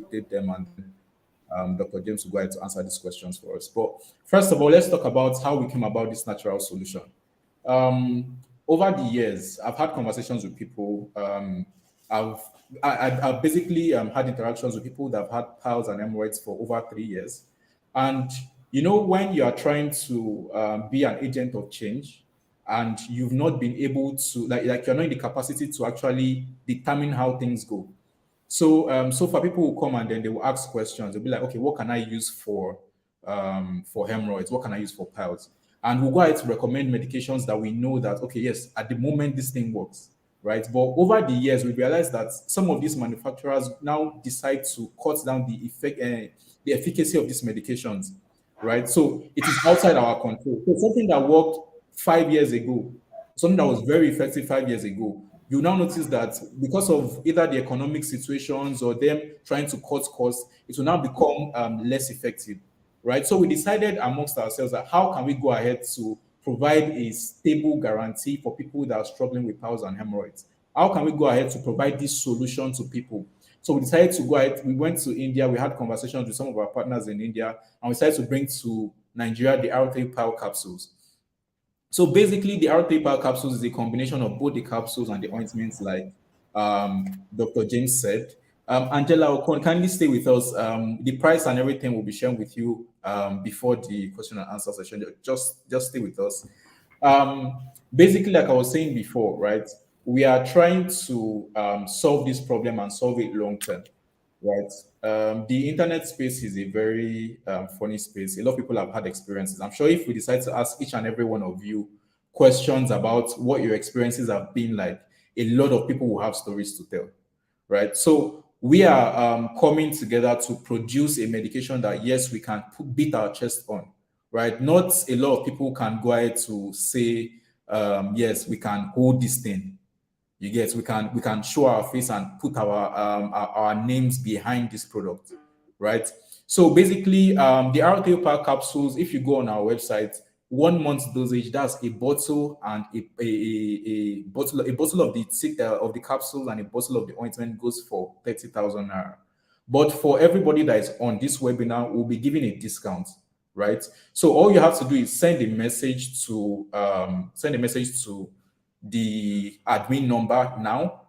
update them and Dr. James will go ahead to answer these questions for us. But first of all, let's talk about how we came about this natural solution. Over the years, I've had conversations with people. I've I've basically had interactions with people that have had piles and hemorrhoids for over 3 years. And when you are trying to be an agent of change, and you've not been able to like you're not in the capacity to actually determine how things go. So far, people will come and then they will ask questions. They'll be like, okay, what can I use for hemorrhoids? What can I use for piles? And we'll go ahead to recommend medications that we know that, okay, yes, at the moment this thing works, right? But over the years, we realized that some of these manufacturers now decide to cut down the efficacy of these medications, right? So it is outside our control. So something that worked 5 years ago, something that was very effective 5 years ago, you now notice that because of either the economic situations or them trying to cut costs, it will now become less effective, right? So we decided amongst ourselves that how can we go ahead to provide a stable guarantee for people that are struggling with piles and hemorrhoids? How can we go ahead to provide this solution to people? So we decided to go ahead. We went to India. We had conversations with some of our partners in India, and we decided to bring to Nigeria the R3 Pile capsules. So basically, the R3 Pile capsules is a combination of both the capsules and the ointments, like Dr. James said. Angela Ocon, kindly stay with us. The price and everything will be shared with you before the question and answer session. Just stay with us. Basically, like I was saying before, right? We are trying to solve this problem and solve it long term, right? The internet space is a very funny space. A lot of people have had experiences. I'm sure if we decide to ask each and every one of you questions about what your experiences have been like, a lot of people will have stories to tell, right? So we are coming together to produce a medication that, yes, we can beat our chest on, right? Not a lot of people can go ahead to say, yes, we can hold this thing. You get, we can show our face and put our names behind this product, right? So basically, the RTO Power capsules, if you go on our website, 1 month dosage, that's a bottle and a bottle of the capsules and a bottle of the ointment goes for 30,000 naira. But for everybody that is on this webinar, we'll be giving a discount, right? So all you have to do is send a message to the admin number now.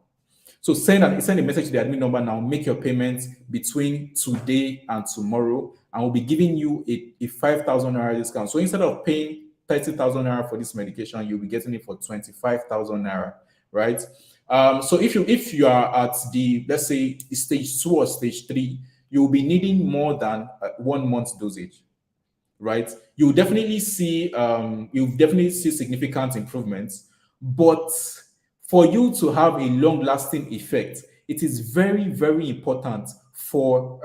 So send a message to the admin number now. Make your payments between today and tomorrow, and we'll be giving you a 5,000 naira discount. So instead of paying 30,000 naira for this medication, you'll be getting it for 25,000 naira, right? So if you are at the, let's say, stage 2 or stage 3, you'll be needing more than 1 month dosage, right? You'll definitely see significant improvements. But for you to have a long-lasting effect, it is very, very important for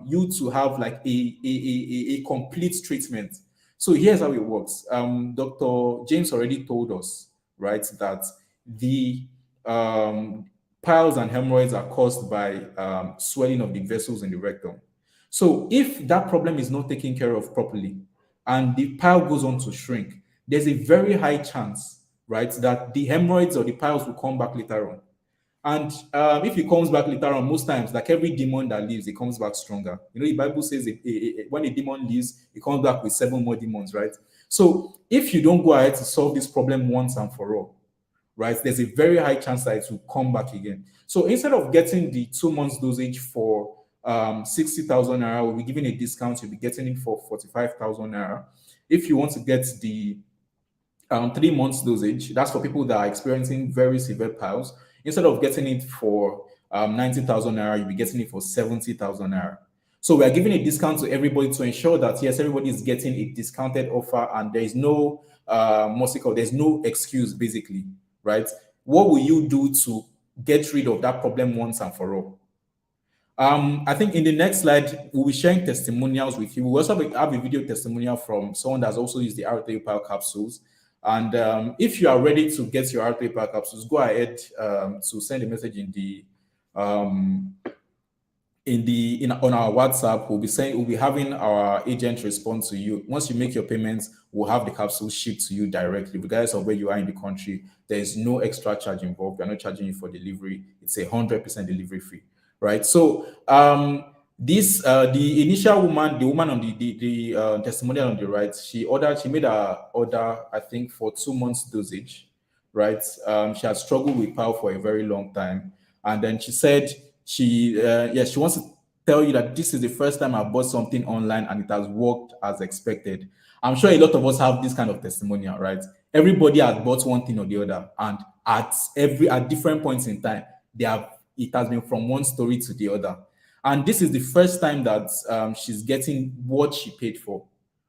you to have like a complete treatment. So here's how it works. Dr. James already told us, right, that the piles and hemorrhoids are caused by swelling of the vessels in the rectum. So if that problem is not taken care of properly and the pile goes on to shrink, there's a very high chance, right, that the hemorrhoids or the piles will come back later on. And if he comes back later on, most times, like every demon that leaves, it comes back stronger. You know, the Bible says when a demon leaves, it comes back with seven more demons, right? So if you don't go ahead to solve this problem once and for all, right, there's a very high chance that it will come back again. So instead of getting the 2 months dosage for 60,000 naira, we'll be giving a discount. You'll be getting it for 45,000 naira. If you want to get the 3 months dosage, that's for people that are experiencing very severe piles. Instead of getting it for 90,000 naira, you'll be getting it for 70,000 naira. So we are giving a discount to everybody to ensure that yes, everybody is getting a discounted offer, and there is no there's no excuse basically, right? What will you do to get rid of that problem once and for all? I think in the next slide, we'll be sharing testimonials with you. We also have a video testimonial from someone that's also used the R3 Power capsules. And if you are ready to get your R3 Power capsules, go ahead to send a message um, on our WhatsApp. We'll be having our agent respond to you. Once you make your payments, we'll have the capsules shipped to you directly, regardless of where you are in the country. There is no extra charge involved. We're not charging you for delivery. It's 100% delivery fee, right? So this the initial woman, the woman on the testimonial on the right, she made a order, I think, for 2 months dosage, right? She had struggled with PAL for a very long time, and then she said she wants to tell you that this is the first time I bought something online and it has worked as expected. I'm sure a lot of us have this kind of testimonial, right? Everybody has bought one thing or the other, and at different points in time, it has been from one story to the other. And this is the first time that she's getting what she paid for,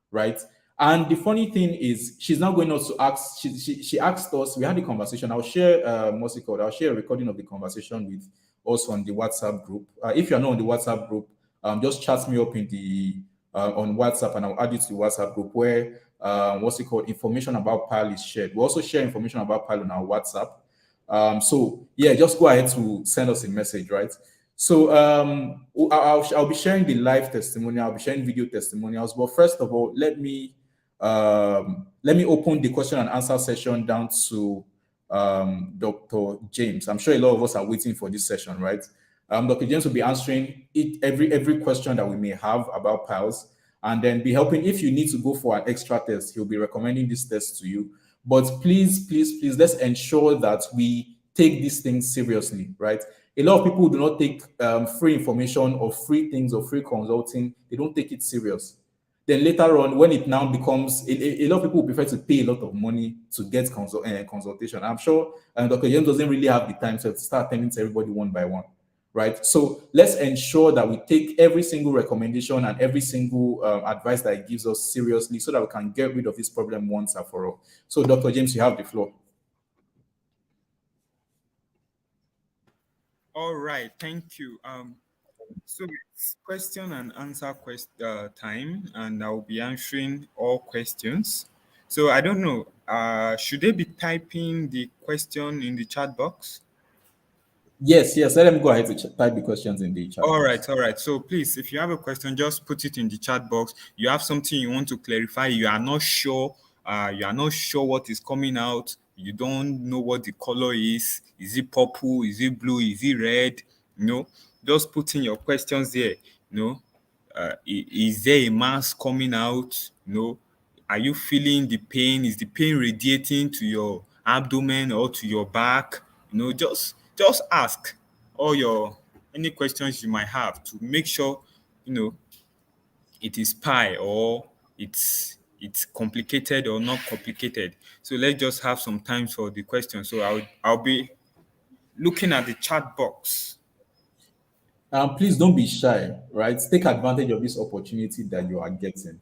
right? And the funny thing is, she's now going out to ask. She asked us. We had a conversation. I'll share what's it called? I'll share a recording of the conversation with us on the WhatsApp group. If you're not on the WhatsApp group, just chat me up in the on WhatsApp, and I'll add you to the WhatsApp group where what's it called? Information about PAL is shared. We also share information about PAL on our WhatsApp. So yeah, just go ahead to send us a message, right? So I'll be sharing the live testimonial. I'll be sharing video testimonials. But first of all, let me open the question and answer session down to Dr. James. I'm sure a lot of us are waiting for this session, right? Dr. James will be answering every question that we may have about piles, and then be helping. If you need to go for an extra test, he'll be recommending this test to you. But please, please, please, let's ensure that we take these things seriously, right? A lot of people do not take free information or free things or free consulting. They don't take it serious. Then later on, when it now becomes, a lot of people prefer to pay a lot of money to get consultation. I'm sure Dr. James doesn't really have the time to start attending to everybody one by one, right? So let's ensure that we take every single recommendation and every single advice that he gives us seriously, so that we can get rid of this problem once and for all. So Dr. James, you have the floor. All right, thank you. So it's question and answer time, and I'll be answering all questions. So I don't know, should they be typing the question in the chat box? Yes, yes. Let them go ahead to type the questions in the chat All box. right, all right. So please, if you have a question, just put it in the chat box. You have something you want to clarify, you are not sure, what is coming out, you don't know what the color is it purple, is it blue, is it red, just put in your questions there. Is there a mass coming out? Are you feeling the pain? Is the pain radiating to your abdomen or to your back? Just ask all your any questions you might have to make sure you know it is pi, or it's complicated or not complicated. So let's just have some time for the question. So I'll be looking at the chat box. Please don't be shy, right? Take advantage of this opportunity that you are getting,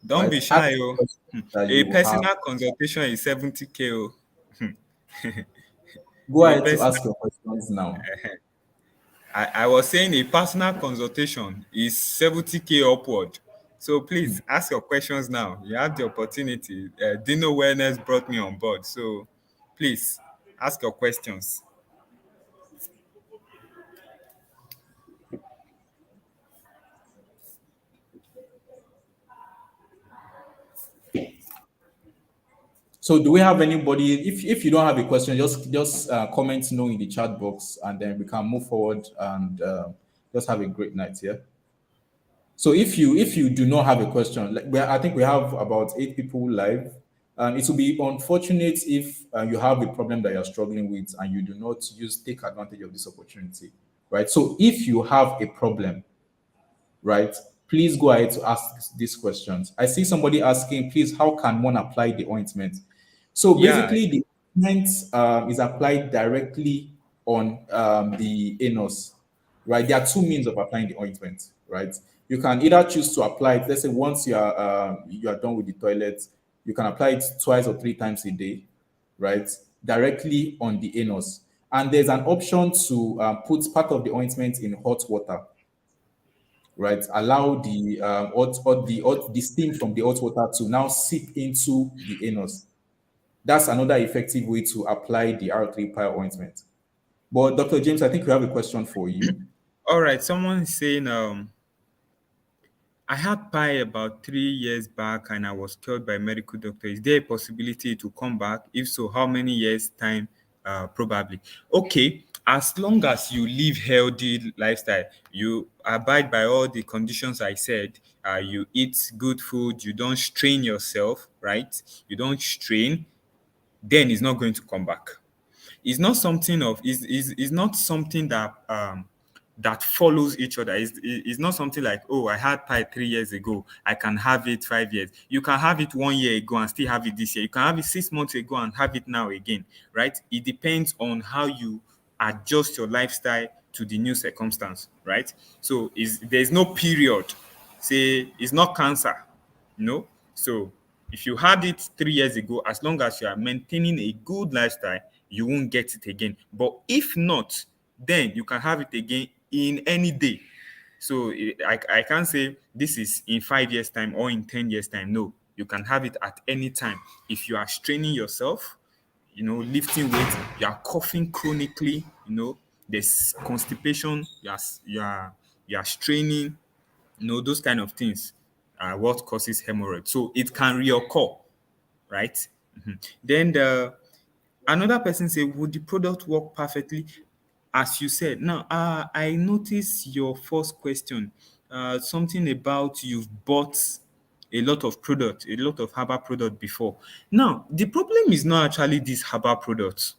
Don't right? be Ask shy, oh. questions that A you have. personal consultation is 70K, oh. Go A ahead to personal ask your questions now. I was saying a personal consultation is 70K upward. So please ask your questions now. You have the opportunity. Dino Wellness brought me on board. So please ask your questions. So do we have anybody? If you don't have a question, just comment no in the chat box, and then we can move forward and just have a great night. Yeah. So if you do not have a question, I think we have about 8 people live. It will be unfortunate if you have a problem that you're struggling with and you do not take advantage of this opportunity, right? So if you have a problem, right, please go ahead to ask these questions. I see somebody asking, please, how can one apply the ointment? So Yeah. basically, the ointment is applied directly on the anus, right? There are two means of applying the ointment, right? You can either choose to apply it. Let's say once you are done with the toilet, you can apply it twice or 3 times a day, right? Directly on the anus. And there's an option to put part of the ointment in hot water, right? Allow the the steam from the hot water to now seep into the anus. That's another effective way to apply the R3 pile ointment. But Dr. James, I think we have a question for you. All right. Someone is saying, I had pie about 3 years back and I was cured by a medical doctor. Is there a possibility to come back? If so, how many years time? Probably. Okay, as long as you live healthy lifestyle, you abide by all the conditions I said. You eat good food. You don't strain yourself, right? You don't strain. Then it's not going to come back. It's not something of is not something that that follows each other. It's not something like, oh, I had pie 3 years ago, I can have it 5 years. You can have it 1 year ago and still have it this year. You can have it 6 months ago and have it now again, right? It depends on how you adjust your lifestyle to the new circumstance, right? So is there's no period. Say it's not cancer, no. So if you had it 3 years ago, as long as you are maintaining a good lifestyle, you won't get it again. But if not, then you can have it again in any day. So I can't say this is in 5 years' time or in 10 years' time. No, you can have it at any time. If you are straining yourself, lifting weights, you are coughing chronically, there's constipation, you are straining, those kind of things are what causes hemorrhoid. So it can reoccur, right? Then another person say, would the product work perfectly? As you said, now I noticed your first question, something about you've bought a lot of product, a lot of herbal product before. Now the problem is not actually this herbal product.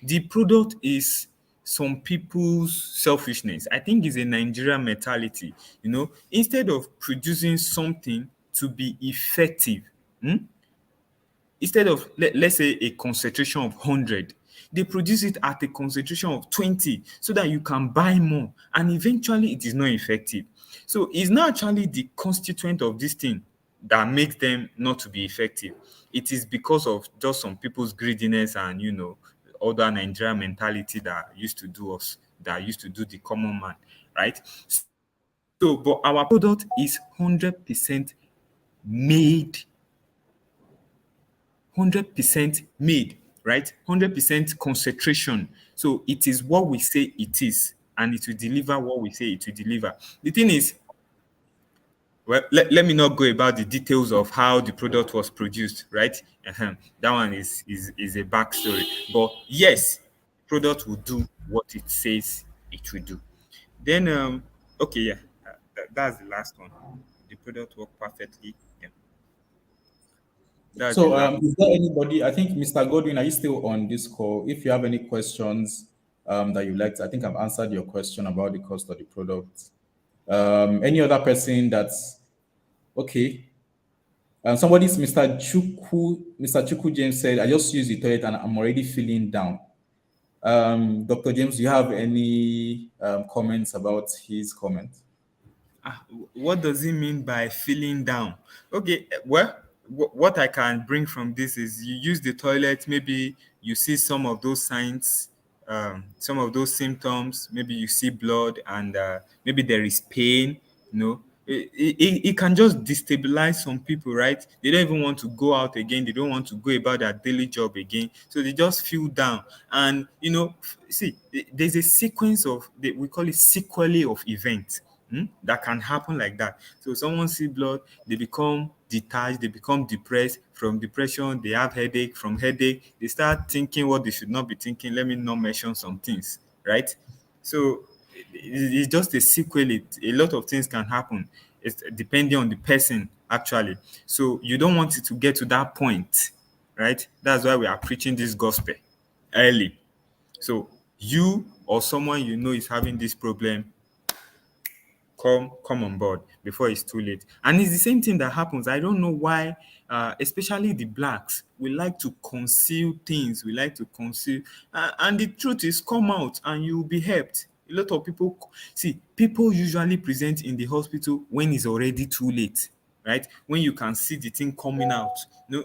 The product is some people's selfishness. I think it's a Nigerian mentality. Instead of producing something to be effective, instead of let's say a concentration of 100, they produce it at a concentration of 20 so that you can buy more, and eventually it is not effective. So it's not actually the constituent of this thing that makes them not to be effective. It is because of just some people's greediness and other Nigerian mentality that used to do us, that used to do the common man, right? So but our product is 100% made, 100% made, right? 100% concentration. So it is what we say it is, and it will deliver what we say it will deliver. The thing is, well, let me not go about the details of how the product was produced, right? That one is a backstory. But yes, product will do what it says it will do. Then, okay, yeah, that's the last one. The product worked perfectly. Yeah, that's the So, last. is there anybody? I think Mr. Godwin, are you still on this call? If you have any questions that you like, I think I've answered your question about the cost of the product. Any other person that's okay? Somebody's Mr. Chuku James said, I just used the toilet and I'm already feeling down. Dr. James, do you have any comments about his comment? What does it mean by feeling down? Okay, well, what I can bring from this is you use the toilet, maybe you see some of those signs, some of those symptoms, maybe you see blood and maybe there is pain, it can just destabilize some people, right? They don't even want to go out again, they don't want to go about their daily job again, so they just feel down. And see, there's a sequence of we call it sequelae of events that can happen like that. So someone see blood, they become detached, they become depressed. From depression, they have headache. From headache, they start thinking what they should not be thinking. Let me not mention some things, right? So it's just a sequel. A lot of things can happen. It's depending on the person, actually. So you don't want it to get to that point, right? That's why we are preaching this gospel early. So you or someone you know is having this problem, come on board before it's too late. And it's the same thing that happens. I don't know why, especially the blacks, we like to conceal things. We like to conceal, and the truth is, come out and you'll be helped. A lot of people see, people usually present in the hospital when it's already too late, right? When you can see the thing coming out.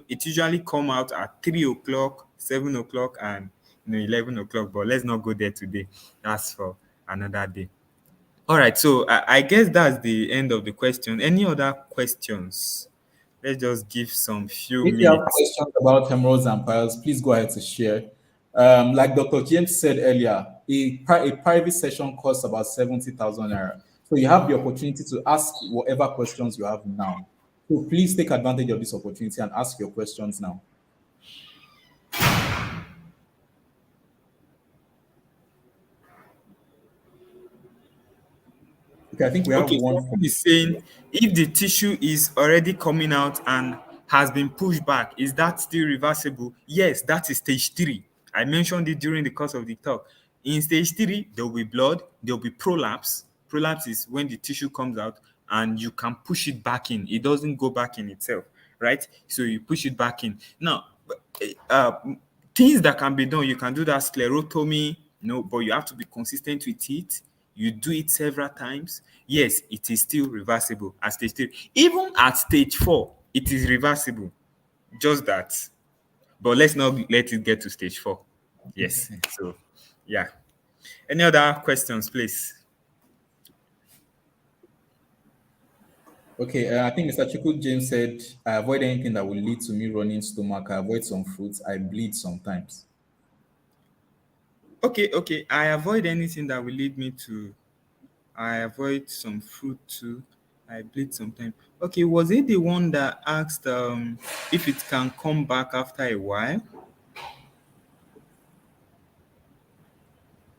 It usually come out at 3 o'clock, 7 o'clock, and 11 o'clock. But let's not go there today. That's for another day. All right, so I guess that's the end of the question. Any other questions? Let's just give some few If you have minutes. questions about hemorrhoids and piles, please go ahead to share. Like Dr. James said earlier, a private session costs about 70,000 naira. So you have the opportunity to ask whatever questions you have now. So please take advantage of this opportunity and ask your questions now. Okay, I think we have Okay, one someone from. is saying if the tissue is already coming out and has been pushed back, is that still reversible? Yes, that is stage 3. I mentioned it during the course of the talk. In stage 3, there will be blood, there will be prolapse. Prolapse is when the tissue comes out and you can push it back in. It doesn't go back in itself, right? So you push it back in. Now, uh, things that can be done, you can do that sclerotomy, but you have to be consistent with it. You do it several times. Yes, it is still reversible at stage 3. Even at stage 4, it is reversible. Just that. But let's not let it get to stage 4. Yes. So, yeah. Any other questions, please? Okay, I think Mr. Chiku James said, I avoid anything that will lead to me running stomach. I avoid some fruits. I bleed sometimes. Okay. I avoid anything that will lead me to. I avoid some fruit too. I bleed sometimes. Okay, was it the one that asked if it can come back after a while?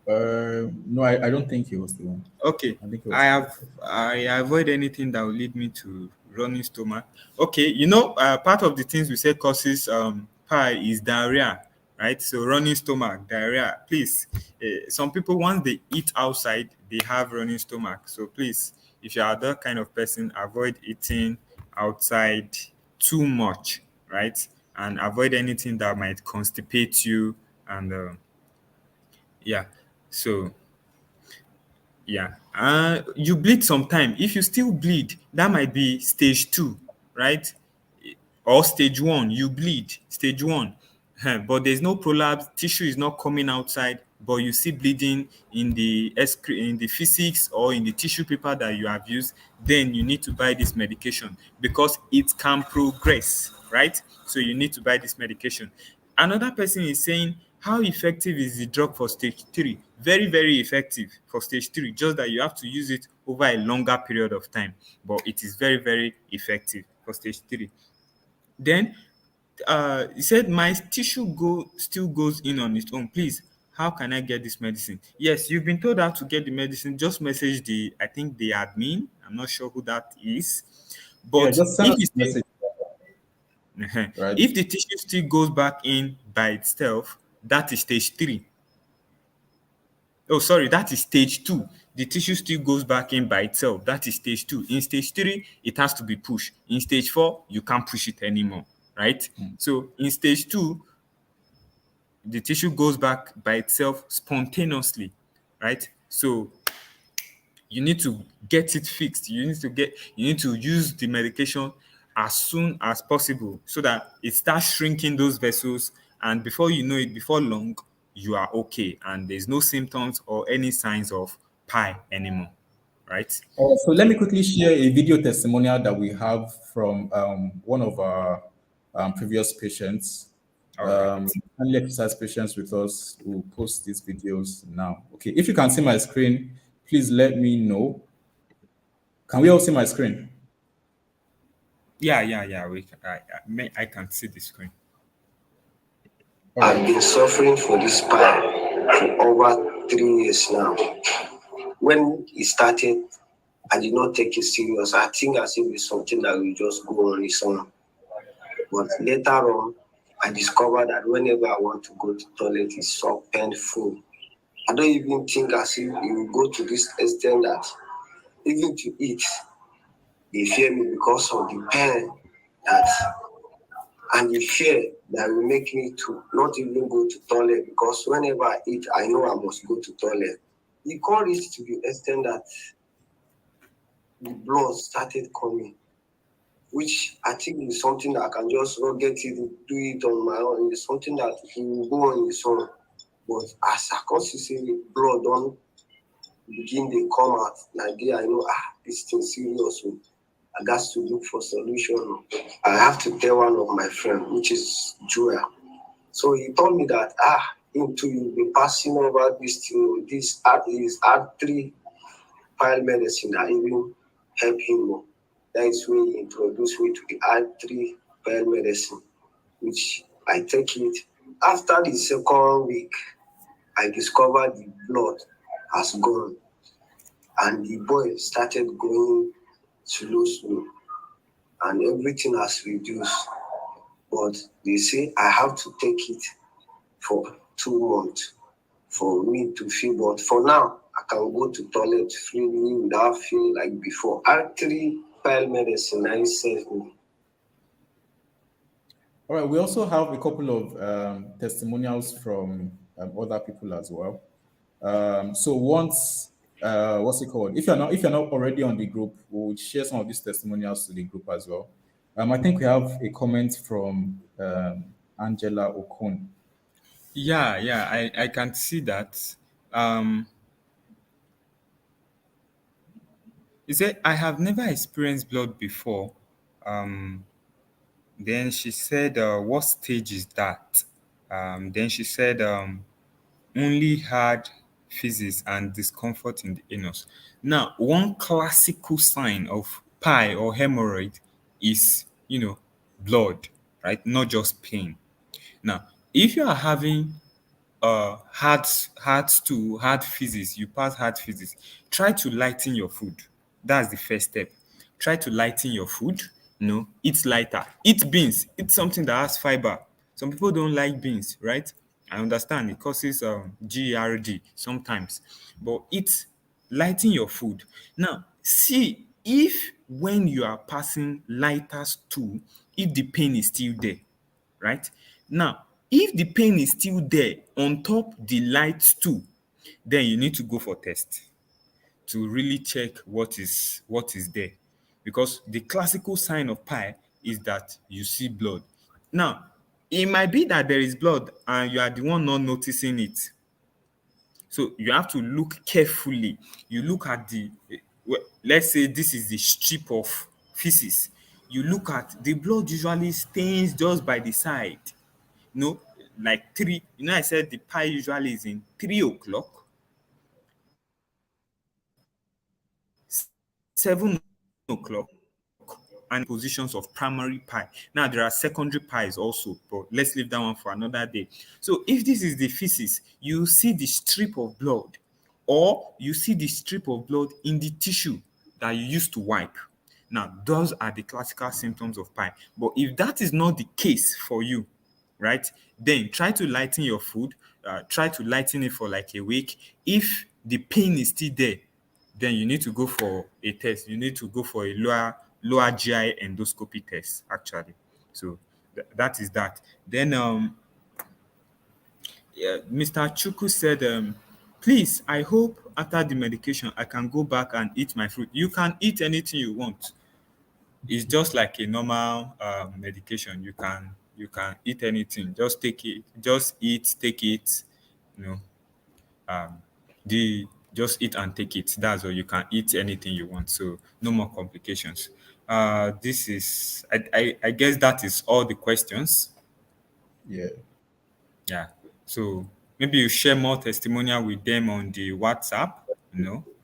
No, I don't think he was the one. Okay, I think he I was. have I avoid anything that will lead me to running stomach. Okay, part of the things we said causes pie is diarrhea, right? So running stomach, diarrhea. Please, some people once they eat outside, they have running stomach. So please, if you are that kind of person, avoid eating outside too much, right? And avoid anything that might constipate you. And yeah, so yeah. You bleed sometime. If you still bleed, that might be stage 2, right? Or stage 1, you bleed. Stage 1. But there's no prolapse, tissue is not coming outside, but you see bleeding in in the physics or in the tissue paper that you have used, then you need to buy this medication because it can progress, right? So you need to buy this medication. Another person is saying, how effective is the drug for stage 3? Very, very effective for stage 3, just that you have to use it over a longer period of time. But it is very, very effective for stage 3. Then he said, my tissue still goes in on its own. Please, how can I get this medicine? Yes, you've been told how to get the medicine. Just message I think the admin. I'm not sure who that is. Yeah, But just send if us it's a message, right? if the tissue still goes back in by itself, that is stage 3. Oh, sorry, that is stage 2. The tissue still goes back in by itself. That is stage 2. In stage 3, it has to be pushed. In stage 4, you can't push it anymore, right? So in stage 2, the tissue goes back by itself spontaneously, right? So you need to get it fixed. You need to use the medication as soon as possible so that it starts shrinking those vessels, and before you know it, before long, you are okay and there's no symptoms or any signs of pie anymore, right? So let me quickly share a video testimonial that we have from one of our previous patients. All right. Only exercise patients with us who post these videos now. Okay, if you can see my screen, please let me know. Can we all see my screen? Yeah. I can see the screen. All I've right. been suffering for this pie for over 3 years now. When it started, I did not take it serious. I think as if it's something that will just go on its own. But later on, I discovered that whenever I want to go to toilet, it's so painful. I don't even think as if it will go to this extent that even to eat, they fear me because of the pain that and the fear that will make me to not even go to toilet because whenever I eat, I know I must go to toilet. It got it to the extent that the blood started coming, which I think is something that I can just not get it, do it on my own. It's something that it will go on its own. But as I constantly blood don't begin they come out, like there I know this thing serious. So I got to look for solution. I have to tell one of my friends, which is Joel. So he told me that him too you'll be passing over this thing, this is R3 pile medicine that even help him more. That is when he introduced me to the R3 pile medicine, which I take it. After the second week, I discovered the blood has gone and the boy started going slow and everything has reduced. But they say I have to take it for 2 months for me to feel. But for now, I can go to toilet freely without feeling like before. Actually, pile medicine, I saved me. All right. We also have a couple of testimonials from other people as well. So once, what's it called? If you're not already on the group, we'll share some of these testimonials to the group as well. I think we have a comment from Angela Okun. Yeah, I can see that. Um, he said, I have never experienced blood before. Um, then she said, what stage is that? Then she said, only had physics and discomfort in the anus. Now, one classical sign of pie or hemorrhoid is, blood, right? Not just pain. Now, if you are having hard physics, you pass hard physics, try to lighten your food. That's the first step. Try to lighten your food. Eat lighter. Eat beans. Eat something that has fiber. Some people don't like beans, right? I understand it causes GERD sometimes, but eat, lighten your food. Now see if when you are passing lighter stool, if the pain is still there, right? Now, if the pain is still there on top the light stool, then you need to go for test to really check what is there. Because the classical sign of pie is that you see blood. Now, it might be that there is blood and you are the one not noticing it. So you have to look carefully. You look at let's say this is the strip of feces. You look at the blood usually stains just by the side. Like three. I said the pie usually is in 3 o'clock, 7 o'clock, and positions of primary pie. Now there are secondary pies also, but let's leave that one for another day. So if this is the feces, you see the strip of blood, or you see the strip of blood in the tissue that you used to wipe. Now those are the classical symptoms of pie. But if that is not the case for you, right, then try to lighten your food. Try to lighten it for like a week. If the pain is still there, then you need to go for a test. You need to go for a lower GI endoscopy test, actually. So that is that. Then yeah, Mr. Chuku said, please, I hope after the medication I can go back and eat my fruit. You can eat anything you want. It's just like a normal medication. You can eat anything. Just take it. Just eat, take it. You know, um, the just eat and take it. That's all. You can eat anything you want. So no more complications. This is. I guess that is all the questions. Yeah. Yeah. So maybe you share more testimonial with them on the WhatsApp.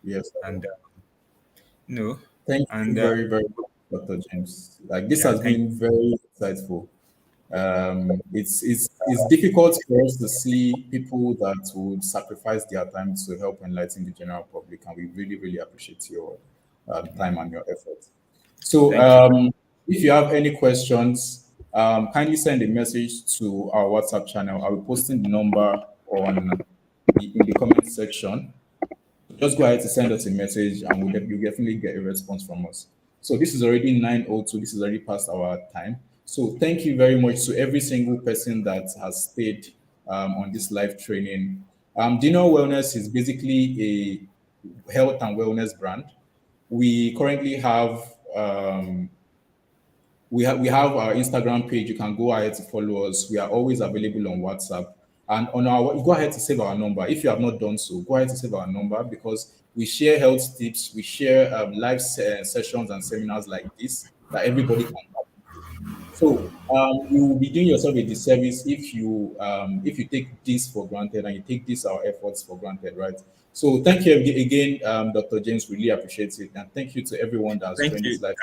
Yes. And you know, Thank you and very, very much. Dr. James. Like this Yeah, has thank been very insightful. It's difficult for us to see people that would sacrifice their time to help enlighten the general public, and we really, really appreciate your time and your effort. So, thank you. if you have any questions, kindly send a message to our WhatsApp channel. I'll be posting the number in the comment section. Just go ahead to send us a message, and you'll definitely get a response from us. So this is already 9:02. This is already past our time. So thank you very much to every single person that has stayed on this live training. Dino Wellness is basically a health and wellness brand. We currently have we have our Instagram page. You can go ahead to follow us. We are always available on WhatsApp. And on our, go ahead to save our number. If you have not done so, go ahead to save our number because we share health tips, we share live sessions and seminars like this that everybody can have. So you will be doing yourself a disservice if you take this for granted and you take this our efforts for granted, right? So thank you again, Dr. James. Really appreciate it, and thank you to everyone that has Thank joined you. this live.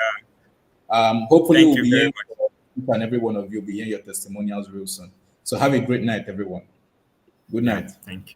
Hopefully, Thank we'll you be very hearing much. each and every one of you will be hearing your testimonials real soon. So have a great night, everyone. Good Yeah, night. thank you.